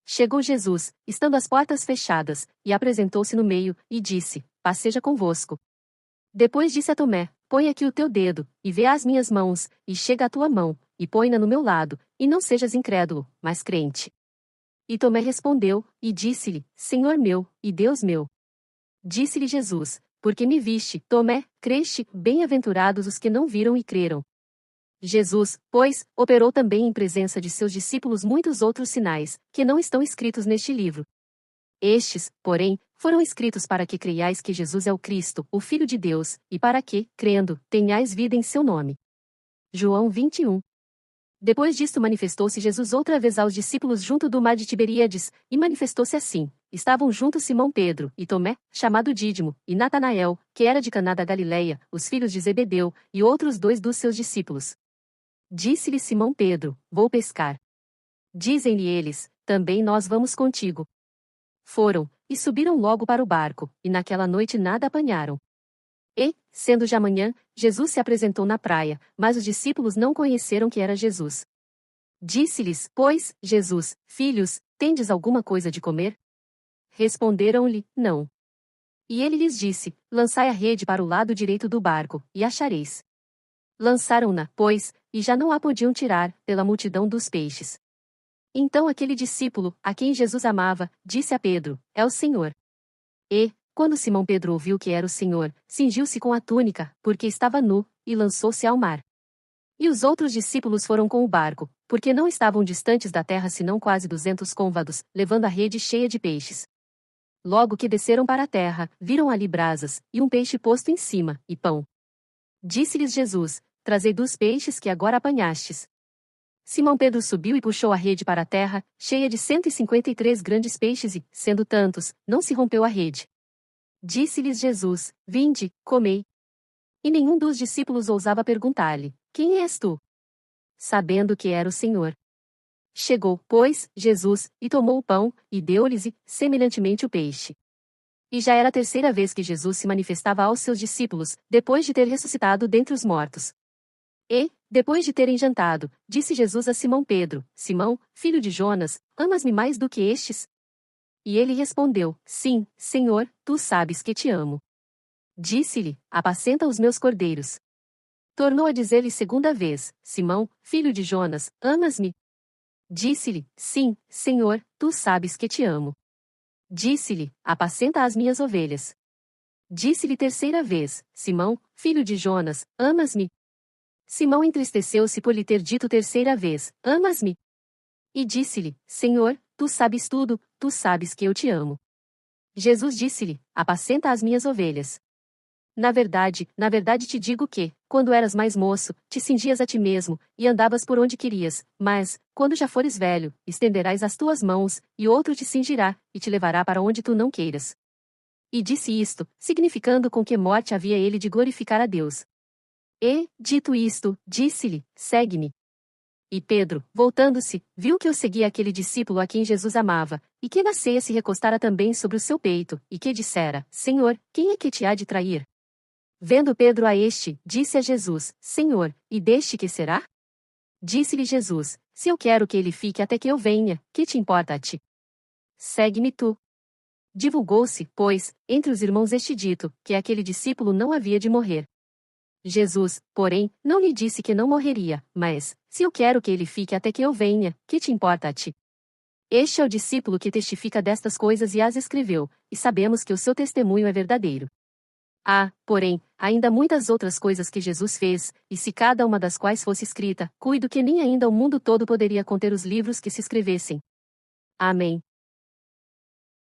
Chegou Jesus, estando as portas fechadas, e apresentou-se no meio, e disse: Paz seja convosco. Depois disse a Tomé: Põe aqui o teu dedo, e vê as minhas mãos, e chega a tua mão, e põe-na no meu lado, e não sejas incrédulo, mas crente. E Tomé respondeu, e disse-lhe: Senhor meu, e Deus meu. Disse-lhe Jesus: Porque me viste, Tomé, creste, bem-aventurados os que não viram e creram. Jesus, pois, operou também em presença de seus discípulos muitos outros sinais, que não estão escritos neste livro. Estes, porém, foram escritos para que creiais que Jesus é o Cristo, o Filho de Deus, e para que, crendo, tenhais vida em seu nome. João 21. Depois disto manifestou-se Jesus outra vez aos discípulos junto do mar de Tiberíades, e manifestou-se assim. Estavam juntos Simão Pedro, e Tomé, chamado Dídimo, e Natanael, que era de Caná da Galileia, os filhos de Zebedeu, e outros 2 dos seus discípulos. Disse-lhe Simão Pedro: Vou pescar. Dizem-lhe eles: Também nós vamos contigo. Foram, e subiram logo para o barco, e naquela noite nada apanharam. E, sendo já manhã, Jesus se apresentou na praia, mas os discípulos não conheceram que era Jesus. Disse-lhes, pois, Jesus: Filhos, tendes alguma coisa de comer? Responderam-lhe: Não. E ele lhes disse: Lançai a rede para o lado direito do barco, e achareis. Lançaram-na, pois, e já não a podiam tirar, pela multidão dos peixes. Então aquele discípulo, a quem Jesus amava, disse a Pedro: É o Senhor. E, quando Simão Pedro ouviu que era o Senhor, cingiu-se com a túnica, porque estava nu, e lançou-se ao mar. E os outros discípulos foram com o barco, porque não estavam distantes da terra senão quase 200 côvados, levando a rede cheia de peixes. Logo que desceram para a terra, viram ali brasas, e um peixe posto em cima, e pão. Disse-lhes Jesus: Trazei dos peixes que agora apanhastes. Simão Pedro subiu e puxou a rede para a terra, cheia de 153 grandes peixes e, sendo tantos, não se rompeu a rede. Disse-lhes Jesus: Vinde, comei. E nenhum dos discípulos ousava perguntar-lhe: Quem és tu? Sabendo que era o Senhor. Chegou, pois, Jesus, e tomou o pão, e deu-lhes, e, semelhantemente, o peixe. E já era a terceira vez que Jesus se manifestava aos seus discípulos, depois de ter ressuscitado dentre os mortos. E, depois de terem jantado, disse Jesus a Simão Pedro: Simão, filho de Jonas, amas-me mais do que estes? E ele respondeu: Sim, Senhor, tu sabes que te amo. Disse-lhe: Apacenta os meus cordeiros. Tornou a dizer-lhe segunda vez: Simão, filho de Jonas, amas-me? Disse-lhe: Sim, Senhor, tu sabes que te amo. Disse-lhe: Apacenta as minhas ovelhas. Disse-lhe terceira vez: Simão, filho de Jonas, amas-me? Simão entristeceu-se por lhe ter dito terceira vez: Amas-me? E disse-lhe: Senhor, tu sabes tudo, tu sabes que eu te amo. Jesus disse-lhe: Apacenta as minhas ovelhas. Na verdade te digo que, quando eras mais moço, te cingias a ti mesmo, e andavas por onde querias, mas, quando já fores velho, estenderás as tuas mãos, e outro te cingirá, e te levará para onde tu não queiras. E disse isto, significando com que morte havia ele de glorificar a Deus. E, dito isto, disse-lhe: Segue-me. E Pedro, voltando-se, viu que o seguia aquele discípulo a quem Jesus amava, e que na ceia se recostara também sobre o seu peito, e que dissera: Senhor, quem é que te há de trair? Vendo Pedro a este, disse a Jesus: Senhor, e deste que será? Disse-lhe Jesus: Se eu quero que ele fique até que eu venha, que te importa a ti? Segue-me tu. Divulgou-se, pois, entre os irmãos este dito, que aquele discípulo não havia de morrer. Jesus, porém, não lhe disse que não morreria, mas, se eu quero que ele fique até que eu venha, que te importa a ti? Este é o discípulo que testifica destas coisas e as escreveu, e sabemos que o seu testemunho é verdadeiro. Há, porém, ainda muitas outras coisas que Jesus fez, e se cada uma das quais fosse escrita, cuido que nem ainda o mundo todo poderia conter os livros que se escrevessem. Amém.